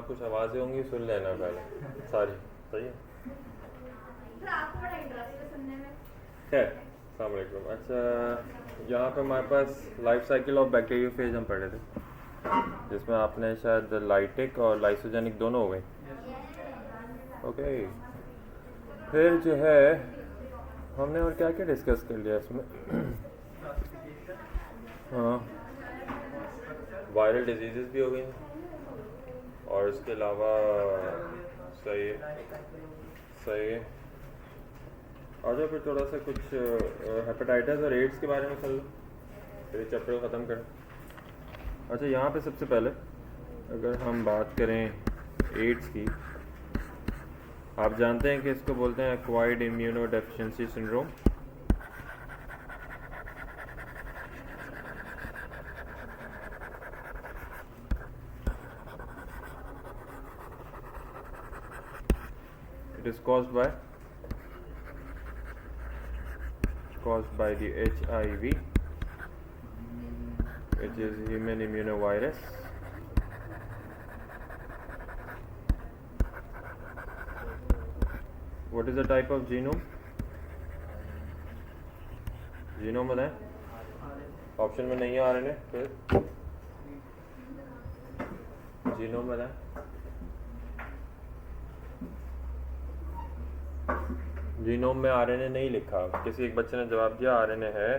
कुछ आवाज़ें होंगी सुन लेना पहले सारी, सही है। आपको बड़ा इंटरेस्ट है सुनने में। खैर अस्सलाम वालेकुम। अच्छा, यहाँ पे हमारे पास लाइफ साइकिल ऑफ बैक्टीरियोफेज हम पढ़े थे, जिसमें आपने शायद लाइटिक और लाइसोजेनिक दोनों हो गए। ओके, फिर जो है हमने और क्या क्या डिस्कस कर लिया इसमें। हाँ, वायरल डिजीज़ भी हो गई और इसके अलावा सही है, सही है। और जो फिर थोड़ा सा कुछ हेपेटाइटिस और एड्स के बारे में चल लो, फिर चैप्टर को ख़त्म करें। अच्छा, यहाँ पे सबसे पहले अगर हम बात करें एड्स की, आप जानते हैं कि इसको बोलते हैं acquired immuno deficiency syndrome. It is caused by the HIV, which is human immunovirus. What is the type of genome? Genome बताएं, ऑप्शन में नहीं है आरएनए, फिर जीनोम बताएं। जीनोम में आरएनए नहीं लिखा, किसी एक बच्चे ने जवाब दिया आरएनए है।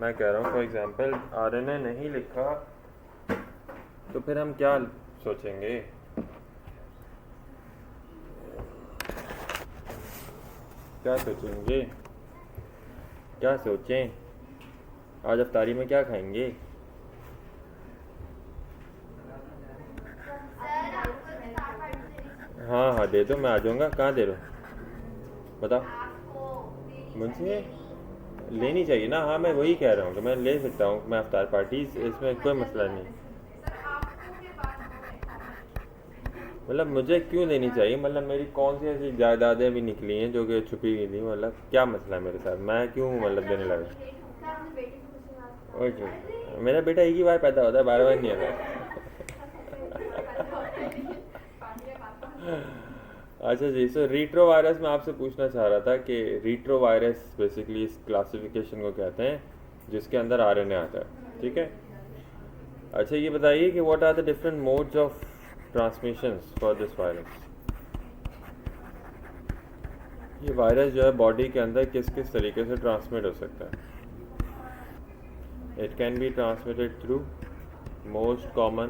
मैं कह रहा हूँ फॉर एग्जांपल आरएनए नहीं लिखा, तो फिर हम क्या सोचेंगे? क्या सोचेंगे? क्या सोचें? आज अफ्तारी में क्या खाएंगे? हाँ हाँ दे दो, मैं आ जाऊँगा। कहाँ दे रहा हूँ बताओ। मुझसे लेनी चाहिए ना। हाँ मैं वही कह रहा हूँ कि मैं ले सकता हूँ, मैं अफ्तार पार्टी, इसमें कोई मसला नहीं। मतलब मुझे क्यों लेनी चाहिए? मतलब मेरी कौन सी ऐसी जायदादें भी निकली हैं जो कि छुपी हुई थी? मतलब क्या मसला है मेरे साथ? मैं क्यों मतलब देने लगा? ओके, मेरा बेटा एक ही बार पैदा होता है, बार बार नहीं आता। अच्छा जी, सो रीट्रो वायरस में आपसे पूछना चाह रहा था कि रीट्रो वायरस बेसिकली इस क्लासिफिकेशन को कहते हैं जिसके अंदर आरएनए आता है, ठीक है। अच्छा ये बताइए कि what are the different modes of transmissions for this virus. ये वायरस जो है बॉडी के अंदर किस किस तरीके से ट्रांसमिट हो सकता है? It can be transmitted through most common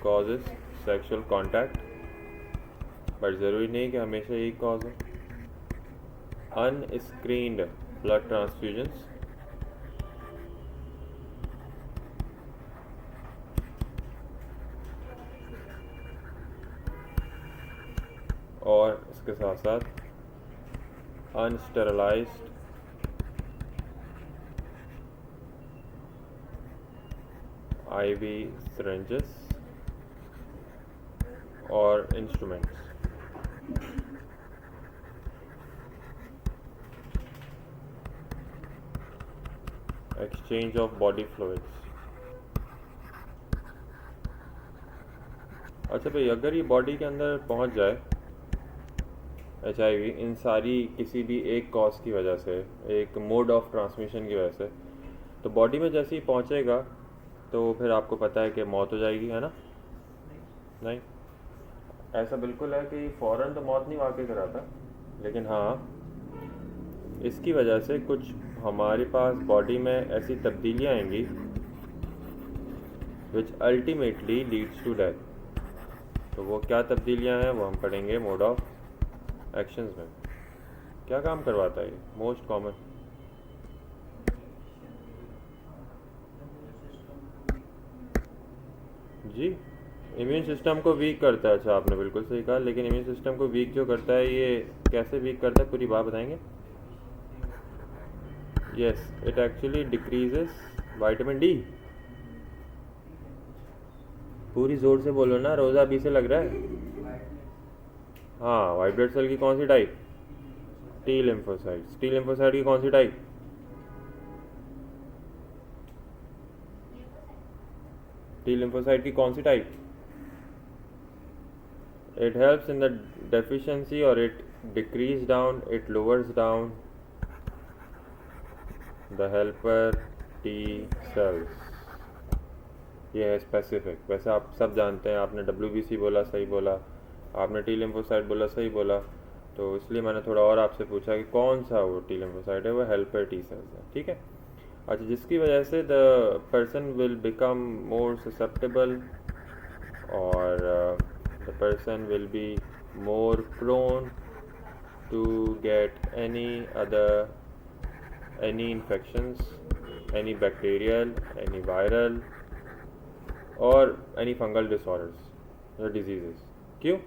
causes sexual contact, but ज़रूरी नहीं कि हमेशा यही कॉज हो। अनस्क्रीन्ड ब्लड ट्रांसफ्यूजन्स, और इसके साथ साथ अनस्टेरलाइज्ड आईवी सिरिंजेस और instruments. Exchange of body fluids. अच्छा भाई, अगर ये बॉडी के अंदर पहुंच जाए HIV इन सारी किसी भी एक कॉज की वजह से, एक मोड ऑफ ट्रांसमिशन की वजह से, तो बॉडी में जैसे ही पहुंचेगा तो फिर आपको पता है कि मौत हो जाएगी, है ना? नहीं, ऐसा बिल्कुल है कि फ़ौरन तो मौत नहीं वाक़ई कराता, लेकिन हाँ इसकी वजह से कुछ हमारे पास बॉडी में ऐसी तब्दीलियाँ आएंगी which ultimately leads to death. तो वो क्या तब्दीलियाँ हैं वो हम पढ़ेंगे मोड ऑफ एक्शंस में। क्या काम करवाता है ये? मोस्ट कॉमन जी, इम्यून सिस्टम को वीक करता है। अच्छा आपने बिल्कुल सही कहा, लेकिन इम्यून सिस्टम को वीक जो करता है ये कैसे वीक करता है, पूरी बात बताएंगे। Yes, it actually decreases vitamin D. पूरी जोर से बोलो ना, रोज़ा अभी से लग रहा है। हाँ, वाइट ब्लड सेल की कौन सी type? T lymphocytes. T lymphocyte की कौन सी टाइप? टी लिम्फोसाइट की कौन सी type? It helps in the deficiency or it decrease down, it lowers down the helper T cells. ये है स्पेसिफिक. वैसे आप सब जानते हैं, आपने WBC बोला सही बोला, आपने टी लिम्फोसाइट बोला सही बोला, तो इसलिए मैंने थोड़ा और आपसे पूछा कि कौन सा वो टी लिम्फोसाइट है. वो हेल्पर टी सेल्स है. ठीक है. अच्छा, जिसकी वजह से the person will become more susceptible और the person will be more prone to get any infections, any bacterial, any viral और एनी फंगल डिसऑर्डर्स या डिजीज़ेस. क्यों?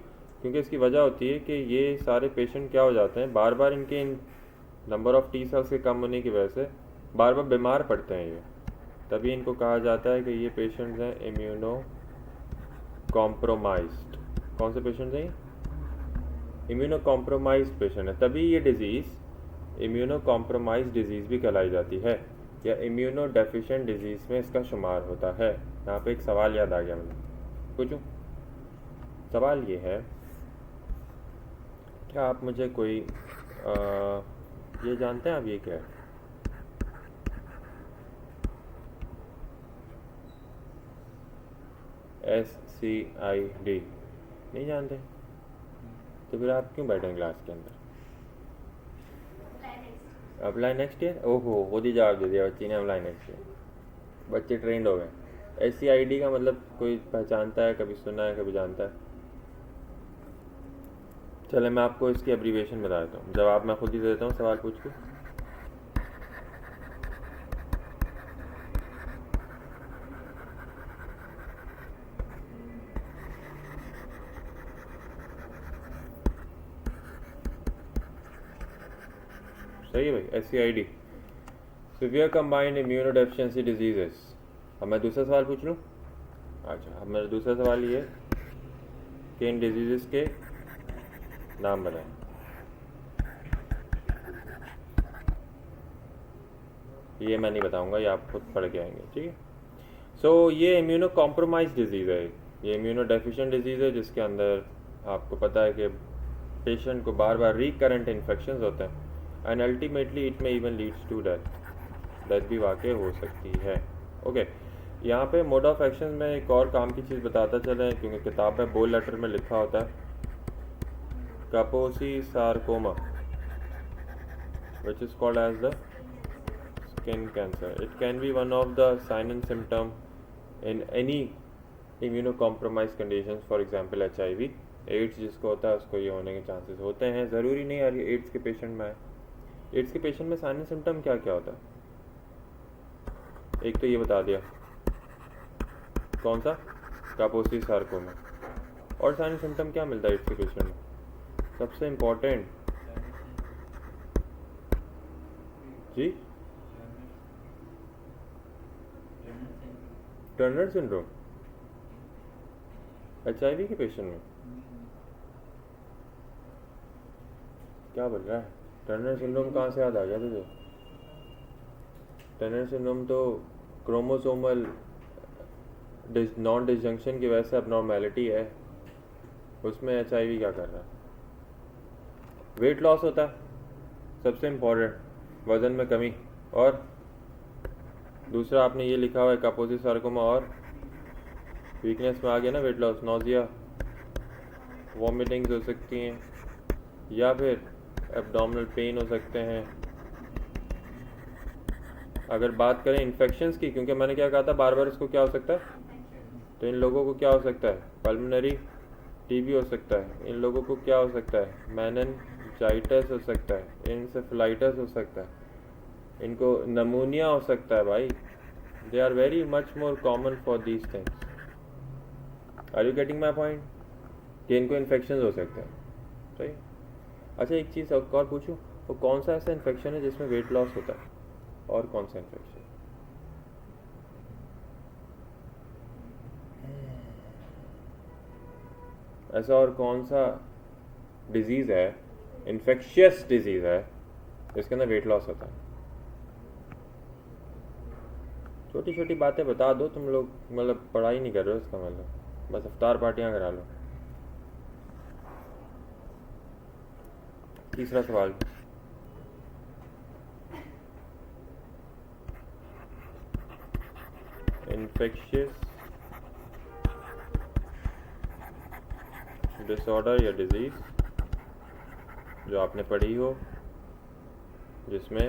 क्योंकि इसकी वजह होती है कि ये सारे पेशेंट क्या हो जाते हैं, बार बार इनके नंबर ऑफ टी सेल्स के कम होने की वजह से बार बार बीमार पड़ते हैं ये. तभी इनको कहा जाता है कि ये पेशेंट्स हैं इम्यूनो कॉम्प्रोमाइज्ड. कौन से पेशेंट्स हैं ये? इम्यूनो कॉम्प्रोमाइज्ड पेशेंट है. तभी ये डिजीज़ इम्यूनो कॉम्प्रोमाइज्ड डिजीज़ भी कहलाई जाती है या इम्यूनो डेफिशिएंट डिजीज़ में इसका शुमार होता है. यहाँ पे एक सवाल याद आ गया मुझे, पूछूं? सवाल ये है, क्या आप मुझे कोई ये जानते हैं आप ये क्या है? SCID नहीं जानते? तो फिर आप क्यों बैठे हैं क्लास के अंदर? Apply next year. ओहो, खुद ही जवाब दे दिया बच्ची ने, अप्लाई नेक्स्ट ईयर. बच्चे ट्रेंड हो गए. SCID का मतलब कोई पहचानता है, कभी सुना है, कभी जानता है? चले मैं आपको इसकी एब्रीविएशन बता देता हूँ. जवाब मैं खुद ही दे देता हूँ सवाल पूछ के. सही है भाई, SCID, severe combined immuno deficiency diseases. अब मैं दूसरा सवाल पूछ लूँ. अच्छा, अब मेरा दूसरा सवाल ये है कि इन डिजीजेस के नाम बताएं. ये मैं नहीं बताऊंगा, ये आप खुद पढ़ के आएंगे. ठीक है. सो ये इम्यूनो कॉम्प्रोमाइज डिजीज़ है. ये इम्यूनो डेफिशिएंट डिजीज़ है जिसके अंदर आपको पता है कि पेशेंट को बार बार रिकरेंट इन्फेक्शंस होते हैं and ultimately it may even leads to death. Death भी वाकई हो सकती है. ओके. यहाँ पे मोड ऑफ एक्शन में एक और काम की चीज़ बताता चले, क्योंकि किताब में बोल्ड लेटर में लिखा होता है कापोसी sarcoma which is called as the skin cancer. It can be one of the sign and symptom in any immunocompromised conditions, for example HIV. AIDS जिसको होता है उसको ये होने के चांसेस होते हैं. ज़रूरी नहीं यार ये एड्स के पेशेंट में है. एड्स के पेशेंट में साइन एंड सिम्टम क्या क्या होता है? एक तो ये बता दिया, कौन सा? कापोसी सार्कोमा. और साइन एंड सिम्टम क्या मिलता है एड्स के पेशेंट में? सबसे इम्पोर्टेंट जी, टर्नर सिंड्रोम. HIV के पेशेंट में क्या बोल रहा है? टर्नर सिंड्रोम कहाँ से याद आ गया तुझे? टर्नर सिंड्रोम तो क्रोमोसोमल नॉन डिसजंक्शन की वजह से अबनॉर्मेलिटी है. उसमें HIV क्या कर रहा है? वेट लॉस होता है सबसे इम्पोर्टेंट, वज़न में कमी. और दूसरा आपने ये लिखा हुआ है कापोसी सार्कोमा, और वीकनेस में आ गया ना वेट लॉस. नोजिया, वॉमिटिंग्स हो सकती हैं या फिर एब्डोमिनल पेन हो सकते हैं. अगर बात करें इन्फेक्शंस की, क्योंकि मैंने क्या कहा था बार बार इसको क्या हो सकता है, तो इन लोगों को क्या हो सकता है? पल्मोनरी TB हो सकता है. इन लोगों को क्या हो सकता है? मेनिनजाइटिस हो सकता है. इंसेफेलाइटिस हो सकता है. इनको नमूनिया हो सकता है भाई. They are very much more common for these things. Are you getting my point? कि इनको इन्फेक्शन हो सकते हैं. सही. अच्छा, एक चीज़ और पूछूं, वो कौन सा ऐसा इन्फेक्शन है जिसमें वेट लॉस होता है? और कौन सा इन्फेक्शन? ऐसा और कौन सा डिजीज़ है, इन्फेक्शियस डिजीज़ है जिसके अंदर वेट लॉस होता है? छोटी छोटी बातें बता दो तुम लोग, मतलब पढ़ाई नहीं कर रहे हो इसका मतलब, बस अफ्तार पार्टियाँ करा लो. तीसरा सवाल, इन्फेक्शियस डिसऑर्डर या डिजीज जो आपने पढ़ी हो जिसमें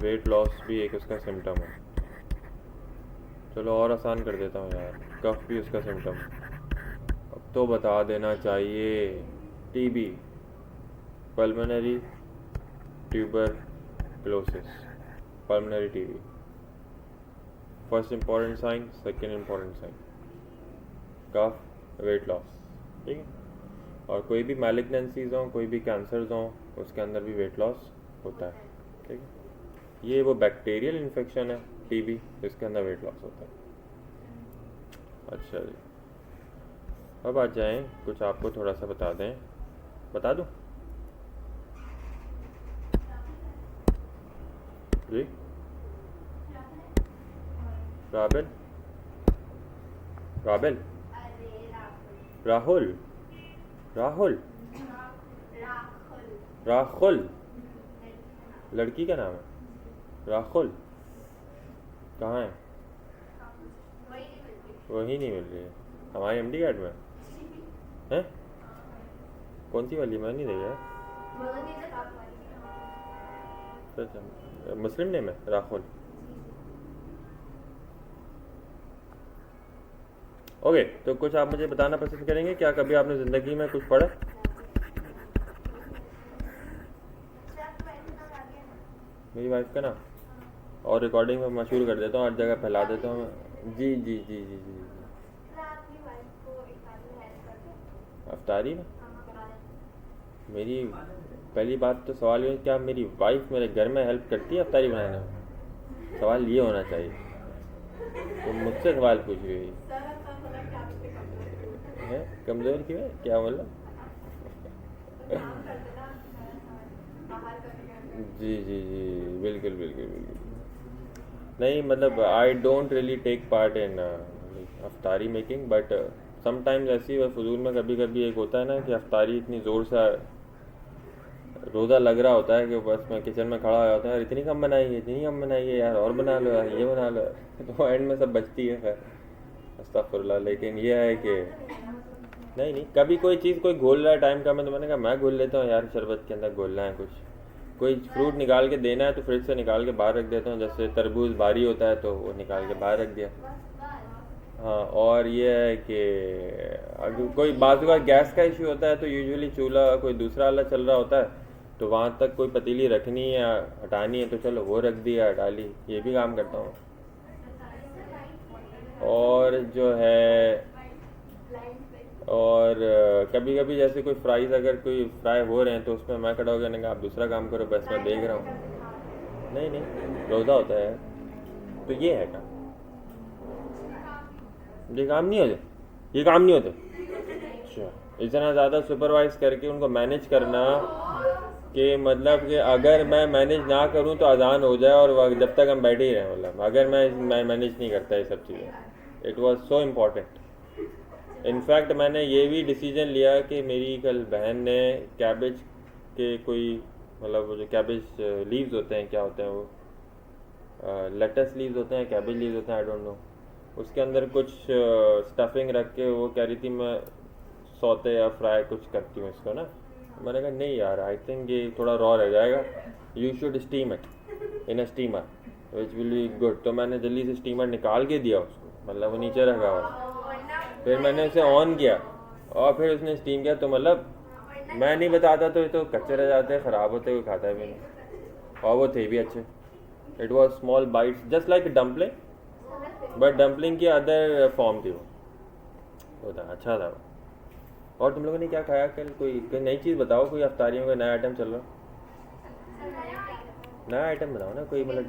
वेट लॉस भी एक उसका सिम्टम है। चलो और आसान कर देता हूँ यार, कफ भी उसका सिम्टम है। अब तो बता देना चाहिए, TB, pulmonary tuberculosis, pulmonary TB, first important sign, second important sign, cough, weight loss, ठीक है। और कोई भी मैलिग्नेंसीज हों, कोई भी कैंसर्स हों, उसके अंदर भी वेट लॉस होता है, ठीक है। ये वो बैक्टीरियल इन्फेक्शन है टीबी, इसके अंदर वेट लॉस होता है। अच्छा जी, अब आ जाएं, कुछ आपको थोड़ा सा बता दें, बता दूं जी? राबिल, राबिल, राहुल, राहुल, राहुल, लड़की का नाम है राहुल, कहाँ है? वही नहीं मिल रही है हमारी एमडी कार्ड में है। कौन सी वाली? मैं नहीं देखा। अच्छा, मुस्लिम नेम है राहुल। ओके, तो कुछ आप मुझे बताना पसंद करेंगे क्या? कभी आपने ज़िंदगी में कुछ पढ़ा? मेरी वाइफ का ना, और रिकॉर्डिंग में मशहूर कर देता हूँ, हर जगह फैला देता हूँ। जी जी जी जी जी, अफ्तारी में मेरी पहली बात तो सवाल ये, क्या मेरी वाइफ मेरे घर में हेल्प करती है अफ्तारी बनाने में? सवाल ये होना चाहिए। तो मुझसे सवाल पूछ रही है कमज़ोर क्यों है? क्या मतलब? जी जी जी, बिल्कुल बिल्कुल बिल्कुल। नहीं मतलब I don't really take part in iftari making, but sometimes ऐसी फजूल में कभी कभी एक होता है ना कि अफ्तारी इतनी ज़ोर से रोज़ा लग रहा होता है कि बस मैं किचन में खड़ा हो जाता है, यार इतनी कम बनाई है, इतनी कम बनाई है यार, और बना लो यार, ये बना लो। तो एंड में सब बचती है, खैर अस्तगफुरुल्लाह। लेकिन ये है कि नहीं, कभी कोई चीज़ कोई घोल रहा है टाइम का, मैं तो मैंने कहा मैं घोल लेता हूँ यार, शरबत के अंदर घोलना है कुछ, कोई फ्रूट निकाल के देना है तो फ्रिज से निकाल के बाहर रख देता हूँ, जैसे तरबूज भारी होता है तो वो निकाल के बाहर रख दिया। हाँ, और ये है कि अगर कोई बाजू का गैस का इशू होता है तो यूजुअली चूल्हा कोई दूसरा वाला चल रहा होता है, तो वहाँ तक कोई पतीली रखनी है या हटानी है तो चलो वो रख दिया, हटा ली, ये भी काम करता हूँ। और जो है, और कभी कभी जैसे कोई फ्राइज़ अगर कोई फ्राई हो रहे हैं तो उसमें मैं खड़ा हो गया, कहा आप दूसरा काम करो, बस मैं देख रहा हूँ। नहीं रोज़ा होता है तो ये है काम, ये काम नहीं होते, ये काम नहीं होते। अच्छा, इतना ज़्यादा सुपरवाइज करके उनको मैनेज करना कि मतलब कि अगर मैं मैनेज ना करूं तो अजान हो जाए और जब तक हम बैठे ही रहें, मतलब अगर मैं मैनेज नहीं करता ये सब चीज़ें। It was so important. In fact मैंने ये भी डिसीजन लिया कि मेरी कल बहन ने कैबेज के कोई मतलब वो जो कैबेज लीव्स होते हैं, क्या होते हैं वो, लेटस लीव्स होते हैं, कैबेज लीव्स होते हैं, आई डोंट नो, उसके अंदर कुछ स्टफिंग रख के वो कह रही थी मैं सौते या फ्राई कुछ करती हूँ इसको ना। मैंने कहा नहीं यार, आई थिंक ये थोड़ा रॉ रह जाएगा, you should steam it in a steamer which will be good. तो मैंने जल्दी से स्टीमर निकाल के दिया उसको, मतलब वो नीचे रखा हुआ, फिर मैंने उसे ऑन किया और फिर उसने स्टीम किया। तो मतलब मैं नहीं बताता तो ये तो कच्चे रह जाते हैं, ख़राब होते, कोई खाता है भी नहीं, और वो थे भी अच्छे। It was small bytes just like dumpling, but dumpling की अदर फॉर्म थी वो था, अच्छा था वो। और तुम लोगों ने क्या खाया कल? कोई नई चीज़ बताओ, कोई अफ्तारियों का नया आइटम चल रहा, नया आइटम बताओ ना कोई, मतलब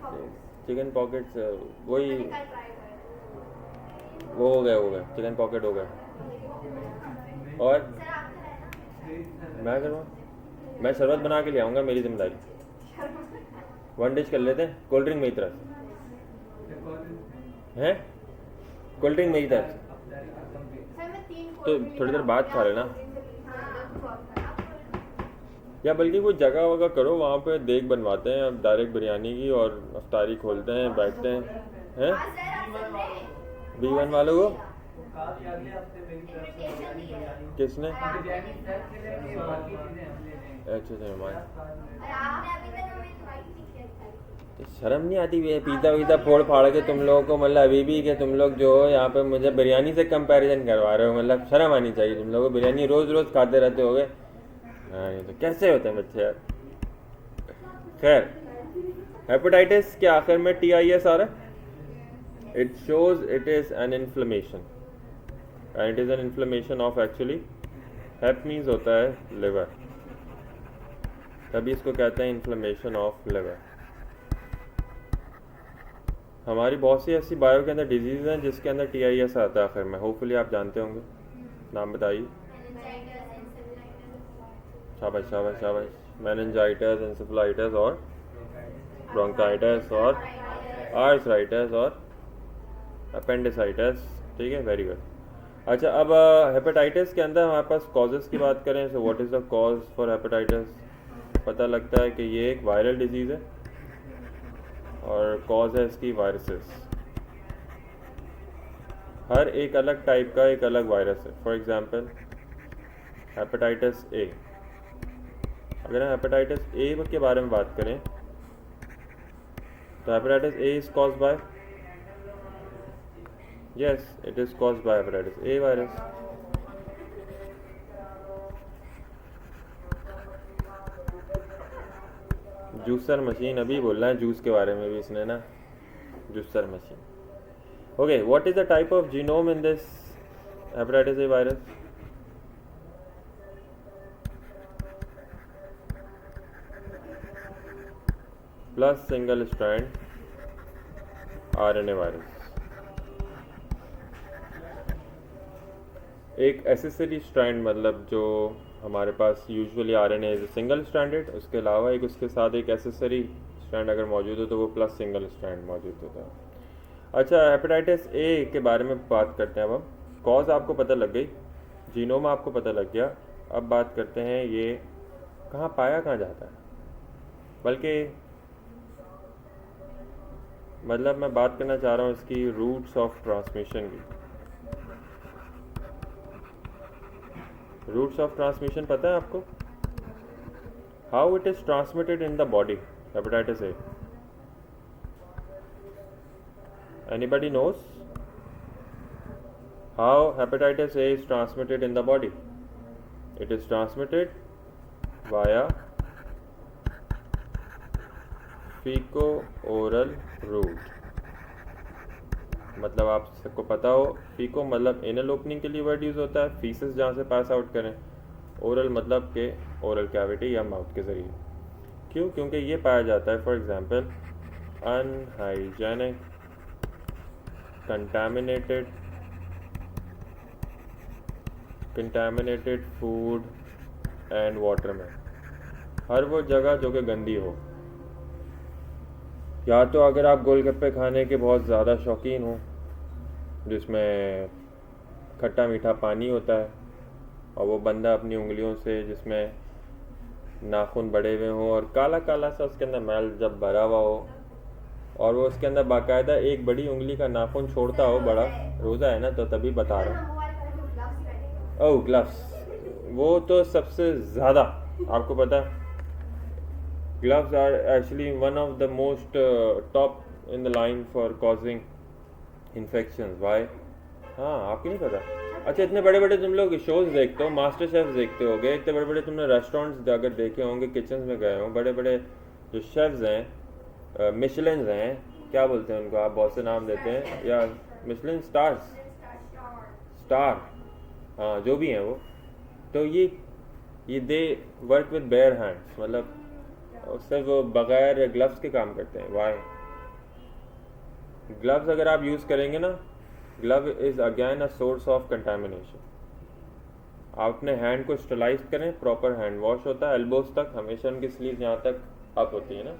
चिकन पॉकेट्स, वही वो हो गए चिकन पॉकेट हो गए। और मैं करूँ, मैं शरबत बना के ले आऊँगा, मेरी जिम्मेदारी। वन डिश कर लेते हैं, कोल्ड ड्रिंक मेरी तरफ है, कोल्ड ड्रिंक मेरी तरफ तो थोड़ी देर बाद खा लेना। या बल्कि कोई जगह वगह करो वहाँ पे देख बनवाते हैं अब डायरेक्ट बिरयानी की और अफ्तारी खोलते हैं बैठते हैं हैं हाँ सर आप सुन रहे हैं? B1 वालों को इनविटेशन दिया है। किसने और आपने अच्छा मेहमान अभी तक हमें इनवाइट नहीं किया था। शर्म नहीं आती है पिज़्ज़ा वीज़ा फोड़ फाड़ के तुम लोगों को मतलब अभी भी कि तुम लोग जो हो यहाँ पे मुझे बिरयानी से कंपैरिजन करवा रहे हो मतलब शर्म आनी चाहिए तुम लोगों को बिरयानी रोज़ रोज़ खाते रहते होगे हाँ ये तो कैसे होते हैं बच्चे यार खैर हेपेटाइटिस के आखिर में TIS आ रहा है it shows it is an inflammation and it is an inflammation of actually hep means होता है लिवर तभी इसको कहते हैं इन्फ्लेमेशन ऑफ लिवर हमारी बहुत सी ऐसी बायो के अंदर डिजीज़ हैं जिसके अंदर TIS आता है आखिर में होपफुली आप जानते होंगे नाम बताइए शाबाश शाबाश शाबाश मेनिंजाइटिस एंसेफेलाइटिस और ब्रोंकाइटिस और आर्थराइटिस और अपेंडिसाइटिस ठीक है वेरी गुड अच्छा अब हेपेटाइटिस के अंदर हमारे पास कॉजेज़ की बात करें so what is the cause for hepatitis पता लगता है कि ये एक वायरल डिजीज़ है और कॉज है इसकी वायरसेस हर एक अलग टाइप का एक अलग वायरस है फॉर एग्जांपल हेपेटाइटिस A अगर हम हेपेटाइटिस A के बारे में बात करें तो hepatitis A is caused bye yes it is caused by hepatitis A virus juicer machine अभी बोल रहा है जूस के बारे में भी इसने ना juicer machine okay what is the type of genome in this hepatitis A virus plus single strand RNA virus एक एसेसरी स्ट्रैंड मतलब जो हमारे पास usually RNA is single stranded उसके अलावा एक उसके साथ एक एसेसरी स्ट्रैंड अगर मौजूद हो तो वो प्लस सिंगल स्ट्रैंड मौजूद होता है अच्छा हेपेटाइटिस A के बारे में बात करते हैं अब हम कॉज आपको पता लग गई जीनोम आपको पता लग गया अब बात करते हैं ये कहाँ पाया कहाँ जाता है बल्कि मतलब मैं बात करना चाह रहा हूँ इसकी रूट्स ऑफ ट्रांसमिशन की रूट्स ऑफ ट्रांसमिशन पता है आपको how it is transmitted in the body hepatitis A anybody knows how hepatitis A is transmitted in the body it is transmitted via faeco oral route मतलब आप सबको पता हो फीको मतलब एनल ओपनिंग के लिए वर्ड यूज़ होता है फीसिस जहाँ से पास आउट करें ओरल मतलब के ओरल कैविटी या माउथ के ज़रिए क्यों क्योंकि ये पाया जाता है for example unhygienic contaminated food and water में हर वो जगह जो कि गंदी हो या तो अगर आप गोलगप्पे खाने के बहुत ज़्यादा शौकीन हो जिसमें खट्टा मीठा पानी होता है और वो बंदा अपनी उंगलियों से जिसमें नाखून बड़े हुए हों और काला काला सा उसके अंदर मैल जब भरा हुआ हो और वो उसके अंदर बाकायदा एक बड़ी उंगली का नाखून छोड़ता हो बड़ा रोज़ा है ना तो तभी बता रहा हूँ ओह ग्लव्स वो तो सबसे ज़्यादा आपको पता है gloves are actually one of the most top in the line for causing infections why हाँ आपको नहीं पता अच्छा इतने बड़े बड़े तुम लोग शोज देखते हो मास्टर शेफ देखते होगे इतने बड़े बड़े तुमने रेस्टोरेंट्स अगर देखे होंगे किचन में गए हो बड़े बड़े जो शेफ्स हैं मिशलिन्स हैं क्या बोलते हैं उनको आप बहुत से नाम देते हैं या मिशलिन स्टार हाँ जो भी हैं वो तो ये they work with bare hands मतलब सिर्फ वो बगैर ग्लव्स के काम करते हैं वाई ग्लव्स अगर आप यूज़ करेंगे ना glove is again a source of contamination आप अपने हैंड को स्टरलाइज करें प्रॉपर हैंड वॉश होता है एल्बोज तक हमेशा उनकी स्लीव यहाँ तक अप होती है ना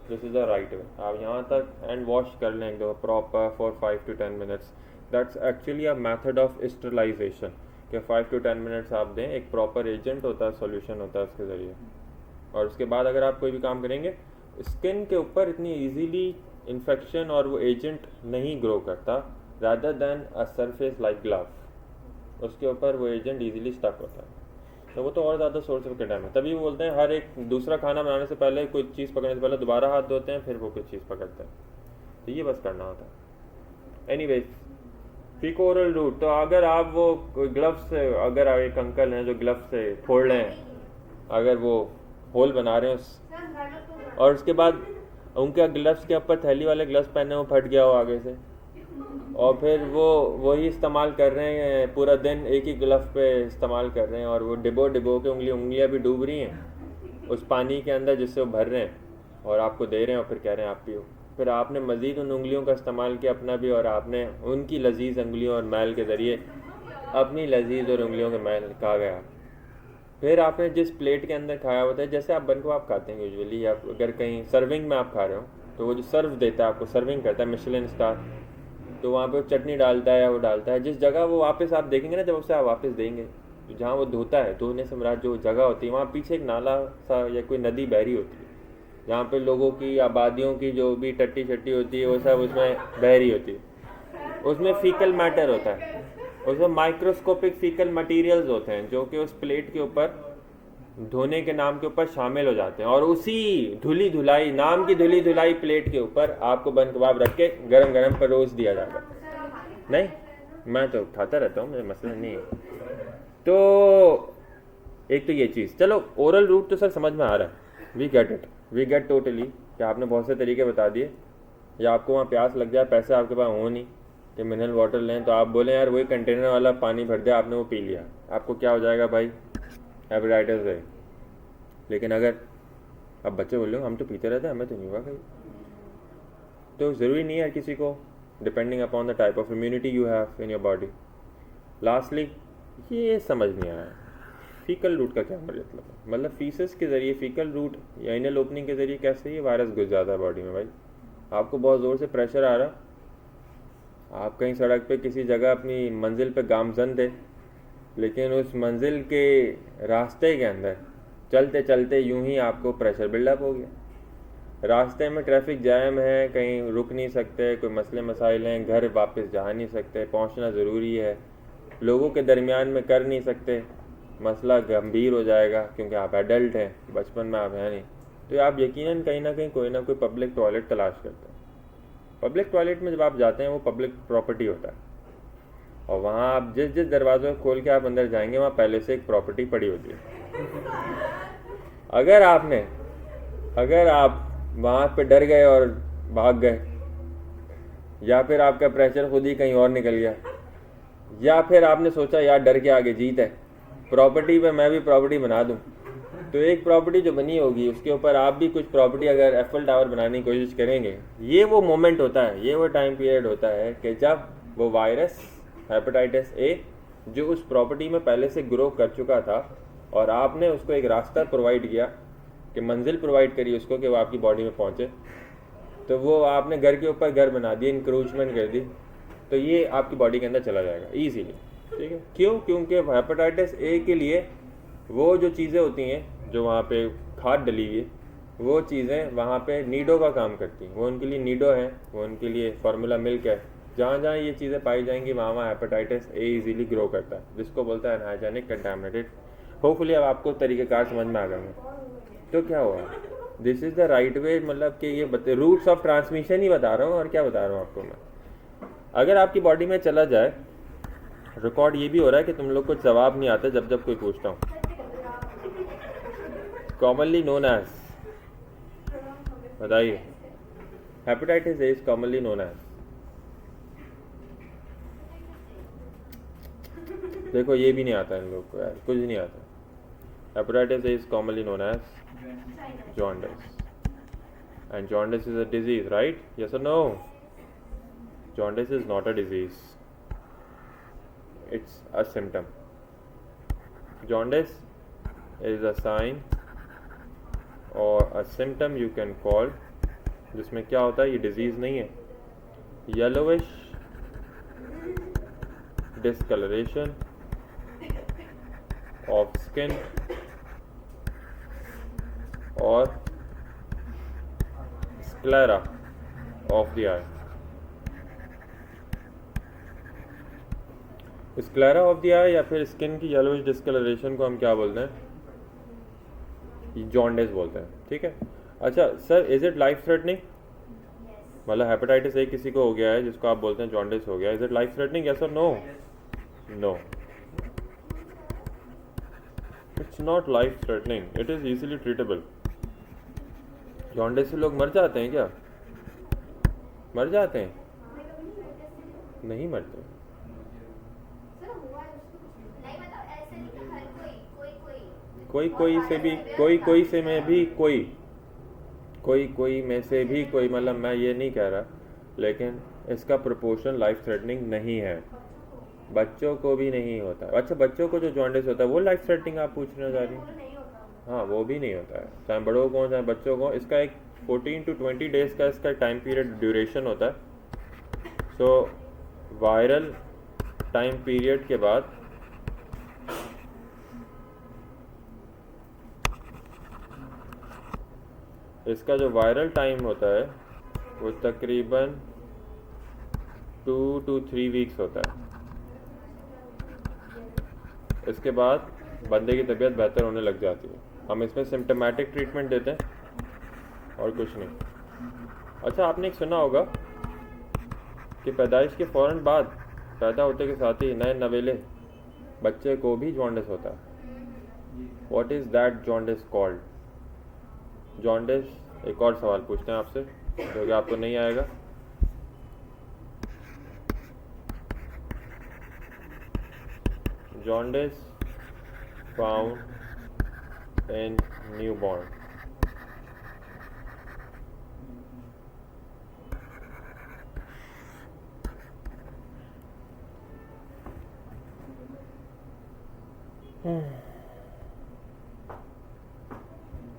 this is the right way आप यहाँ तक हैंड वॉश कर लें दो proper for 5 to 10 minutes that's actually a method of sterilization कि 5 to 10 minutes आप दें एक प्रॉपर एजेंट होता है सॉल्यूशन होता है उसके ज़रिए और उसके बाद अगर आप कोई भी काम करेंगे, स्किन के ऊपर इतनी इजीली इन्फेक्शन और वो एजेंट नहीं ग्रो करता, rather than a surface like glove, उसके ऊपर वो एजेंट इजीली स्टक होता है। तो वो तो और ज़्यादा सोर्स ऑफ कीटाणु है। तभी वो बोलते हैं हर एक दूसरा खाना बनाने से पहले, कोई चीज़ पकड़ने से पहले दोबारा हाथ धोते हैं, फिर वो कोई चीज़ पकड़ते हैं। तो ये बस करना होता है। एनीवेज, फीकोरल रूट, तो अगर आप वो ग्लव्स से, अगर एक अंकल हैं जो ग्लव्स से फोड़ लें, अगर वो होल बना रहे हैं और उसके बाद उनके ग्लव्स के ऊपर थैली वाले ग्लव्स पहने वो फट गया हो आगे से, और फिर वो वही इस्तेमाल कर रहे हैं पूरा दिन, एक ही ग्लव पे इस्तेमाल कर रहे हैं, और वो डिबो के उंगलियां भी डूब रही हैं उस पानी के अंदर जिससे वो भर रहे हैं, और आपको दे रहे हैं और फिर कह रहे हैं आप पियो। फिर आपने मज़ीद उन उंगलियों का इस्तेमाल किया अपना भी, और आपने उनकी लजीज उंगलियों और मैल के ज़रिए अपनी लजीज और उंगलियों के मैल खा गया। फिर आपने जिस प्लेट के अंदर खाया होता है, जैसे आप बन को आप खाते हैं यूजुअली, या अगर कहीं सर्विंग में आप खा रहे हो तो वो जो सर्व देता है आपको, सर्विंग करता है मिशेलिन स्टार, तो वहाँ पे वो चटनी डालता है या वो डालता है, जिस जगह वो वापस आप देखेंगे ना, जब उसे आप वापस देंगे जहाँ वो धोता है, धोने से मुराद जो जगह होती है, वहाँ पीछे एक नाला सा या कोई नदी बह रही होती है, जहाँ पे लोगों की आबादियों की जो भी टट्टी शट्टी होती है वो सब उसमें बह रही होती है। उसमें फीकल मैटर होता है, उसमें माइक्रोस्कोपिक फीकल मटेरियल्स होते हैं जो कि उस प्लेट के ऊपर धोने के नाम के ऊपर शामिल हो जाते हैं, और उसी धुली धुलाई नाम की धुली धुलाई प्लेट के ऊपर आपको बन कबाब रख के गरम गरम परोस दिया जाता है। नहीं, मैं तो खाता रहता हूँ, मुझे मसला नहीं है। तो एक तो ये चीज़, चलो ओरल रूट तो सर समझ में आ रहा है, we get it, we get totally, कि आपने बहुत से तरीके बता दिए। या आपको वहाँ प्यास लग जाए, पैसे आपके पास हो नहीं कि मिनरल वाटर लें, तो आप बोलें यार वही कंटेनर वाला पानी भर दिया, आपने वो पी लिया, आपको क्या हो जाएगा भाई, हेपेटाइटिस है। लेकिन अगर अब बच्चे बोल रहे हो हम तो पीते रहते हैं, हमें तो नहीं हुआ कहीं, तो ज़रूरी नहीं है किसी को, depending upon the type of immunity you have in your body. Lastly ये समझ नहीं आ रहा है फीकल रूट का क्या मतलब है, मतलब फीसस के ज़रिए फीकल रूट या इनल ओपनिंग के ज़रिए कैसे ये वायरस घुस जाता है बॉडी में। भाई आपको बहुत ज़ोर से प्रेशर आ रहा, आप कहीं सड़क पे किसी जगह अपनी मंजिल पे गामजन थे, लेकिन उस मंजिल के रास्ते के अंदर चलते चलते यूं ही आपको प्रेशर बिल्डअप हो गया, रास्ते में ट्रैफिक जैम है, कहीं रुक नहीं सकते, कोई मसले मसाइल हैं, घर वापस जा नहीं सकते, पहुंचना ज़रूरी है, लोगों के दरमियान में कर नहीं सकते, मसला गंभीर हो जाएगा क्योंकि आप एडल्ट हैं, बचपन में आप हैं नहीं, तो आप यकीनन कहीं ना कहीं कोई ना कोई पब्लिक टॉयलेट तलाश करते हैं। पब्लिक टॉयलेट में जब आप जाते हैं वो पब्लिक प्रॉपर्टी होता है, और वहाँ आप जिस जिस दरवाज़े को खोल के आप अंदर जाएंगे वहाँ पहले से एक प्रॉपर्टी पड़ी होती है। अगर आप वहाँ पे डर गए और भाग गए, या फिर आपका प्रेशर खुद ही कहीं और निकल गया, या फिर आपने सोचा यार डर के आगे जीत है, प्रॉपर्टी पे मैं भी प्रॉपर्टी बना दूं, तो एक प्रॉपर्टी जो बनी होगी उसके ऊपर आप भी कुछ प्रॉपर्टी अगर एफएल टावर बनाने की कोशिश करेंगे, ये वो मोमेंट होता है, ये वो टाइम पीरियड होता है कि जब वो वायरस हेपेटाइटिस ए जो उस प्रॉपर्टी में पहले से ग्रो कर चुका था, और आपने उसको एक रास्ता प्रोवाइड किया कि मंजिल प्रोवाइड करी उसको कि वो आपकी बॉडी में पहुँचे, तो वो आपने घर के ऊपर घर बना दिया, इंक्रोचमेंट कर दी, तो ये आपकी बॉडी के अंदर चला जाएगा ईजीली। ठीक है, क्यों? क्योंकि हेपेटाइटिस ए के लिए वो जो चीज़ें होती हैं जो वहाँ पे खाद डली हुई है, वो चीज़ें वहाँ पे नीडो का काम करती हैं, वो उनके लिए नीडो है, वो उनके लिए फार्मूला मिल्क है, जहाँ जहाँ ये चीज़ें पाई जाएंगी वहाँ वहाँ हेपेटाइटिस ए इजीली ग्रो करता है, जिसको बोलता है अनहाइजेनिक कंटामिनेटेड। होपफुली अब आपको तरीक़ेकार समझ में आ गए हैं। तो क्या हुआ, दिस इज़ द राइट वे, मतलब कि ये रूट्स ऑफ ट्रांसमिशन ही बता रहा हूँ, और क्या बता रहा हूँ आपको मैं। अगर आपकी बॉडी में चला जाए, रिकॉर्ड ये भी हो रहा है कि तुम लोग को जवाब नहीं आता जब जब कोई पूछता हूँ, कॉमनली नोन एज, बताइए, hepatitis A is commonly known as, देखो ये भी नहीं आता इन लोग को यार, कुछ नहीं आता। Hepatitis A is commonly known as jaundice, and jaundice is a disease, right? Yes or no? Jaundice is not a disease, it's a symptom. Jaundice is a sign or a symptom you can call, जिसमें क्या होता है, ये disease नहीं है, yellowish discoloration of skin और sclera of the eye. Sclera of the eye या फिर स्किन की येलोइश डिस्कलरेशन को हम क्या बोलते हैं? जॉन्डिस बोलते हैं, ठीक है। अच्छा sir, is it life threatening? मतलब हेपेटाइटिस ए किसी को हो गया है जिसको आप बोलते हैं जॉन्डिस हो गया, is it life threatening? Yes और no? No, it's not life threatening, it is easily treatable. Jaundice से लोग मर जाते हैं क्या? मर जाते हैं? नहीं मरते। कोई से भी कोई से में भी कोई में से भी कोई, मतलब मैं ये नहीं कह रहा, लेकिन इसका प्रोपोर्शन लाइफ थ्रेटनिंग नहीं है। बच्चों को भी नहीं होता। अच्छा, बच्चों को जो जॉन्डिस होता है वो लाइफ थ्रेटनिंग आप पूछना चाह रही हैं? हाँ, वो भी नहीं होता है, चाहे बड़ों को चाहे बच्चों को। इसका एक 14 to 20 डेज का इसका टाइम पीरियड ड्यूरेशन होता है। सो वायरल टाइम पीरियड के बाद इसका जो वायरल टाइम होता है वो तकरीबन 2 to 3 वीक्स होता है। इसके बाद बंदे की तबीयत बेहतर होने लग जाती है। हम इसमें सिम्टोमेटिक ट्रीटमेंट देते हैं और कुछ नहीं। अच्छा, आपने एक सुना होगा कि पैदाइश के फ़ौरन बाद, पैदा होते के साथ ही नए नवेले बच्चे को भी जॉन्डिस होता है। What is that jaundice called? Jaundice, एक और सवाल पूछते हैं आपसे क्योंकि आपको नहीं आएगा। Jaundice found in newborn.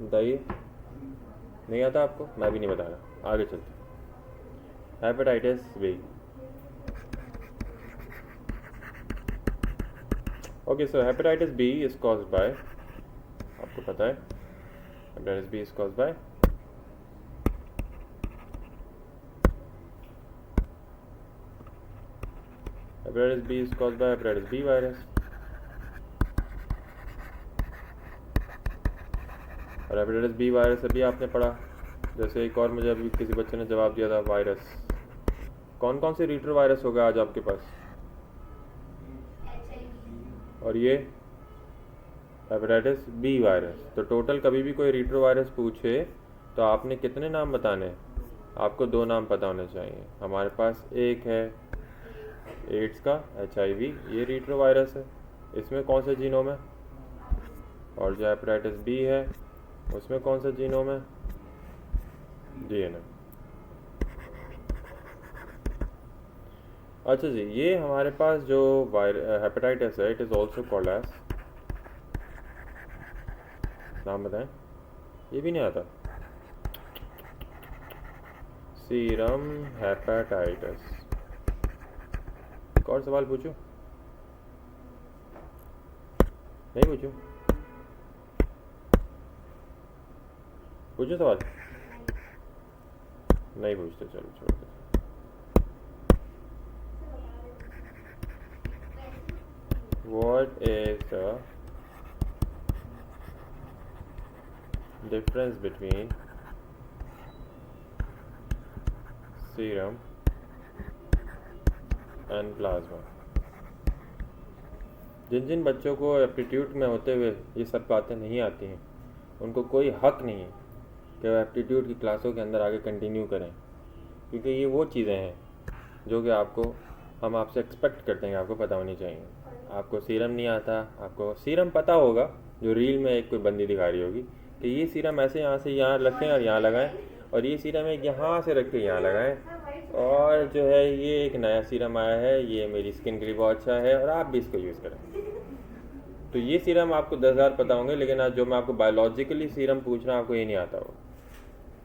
बताइए, नहीं आता आपको? मैं भी नहीं बता रहा, आगे चलते। Hepatitis B. Okay, so hepatitis B is caused by, आपको पता है hepatitis B is caused by hepatitis B is caused by hepatitis B virus. और हेपेटाइटिस बी वायरस अभी आपने पढ़ा, जैसे एक और मुझे अभी किसी बच्चे ने जवाब दिया था, वायरस। कौन कौन से रीट्रो वायरस होगा आज आपके पास? और ये हेपेटाइटिस बी वायरस। तो टोटल कभी भी कोई रीट्रो वायरस पूछे तो आपने कितने नाम बताने? आपको 2 नाम पता होने चाहिए। हमारे पास एक है एड्स का, HIV, ये रीट्रो वायरस है, इसमें कौन सा जीनोम है? और जो हेपेटाइटिस बी है उसमें कौन सा जीनोम है? DNA। अच्छा जी, ये हमारे पास जो हेपेटाइटिस है, it is also called as, नाम बताएं, ये भी नहीं आता। Serum hepatitis. एक और सवाल पूछूं? नहीं पूछूं? पूछो सवाल? नहीं पूछते, चलो छोड़ दो। What is the difference between serum and plasma? जिन जिन बच्चों को एप्टीट्यूड में होते हुए ये सब बातें नहीं आती हैं, उनको कोई हक नहीं है कि वो एप्टीट्यूड की क्लासों के अंदर आगे कंटिन्यू करें, क्योंकि ये वो चीज़ें हैं जो कि हम आपसे एक्सपेक्ट करते हैं कि आपको पता होनी चाहिए। आपको सीरम नहीं आता, आपको सीरम पता होगा, जो रील में एक कोई बंदी दिखा रही होगी कि ये सीरम ऐसे यहाँ से यहाँ रखें और यहाँ लगाएं, और ये सीरम एक यहाँ से रख के यहाँ लगाएं, और जो है ये एक नया सीरम आया है, ये मेरी स्किन के लिए बहुत अच्छा है और आप भी इसको यूज़ करें। तो ये सीरम आपको 10,000 पता होंगे, लेकिन आज जो मैं आपको बायोलॉजिकली सीरम पूछ रहा हूँ आपको ये नहीं आता हो।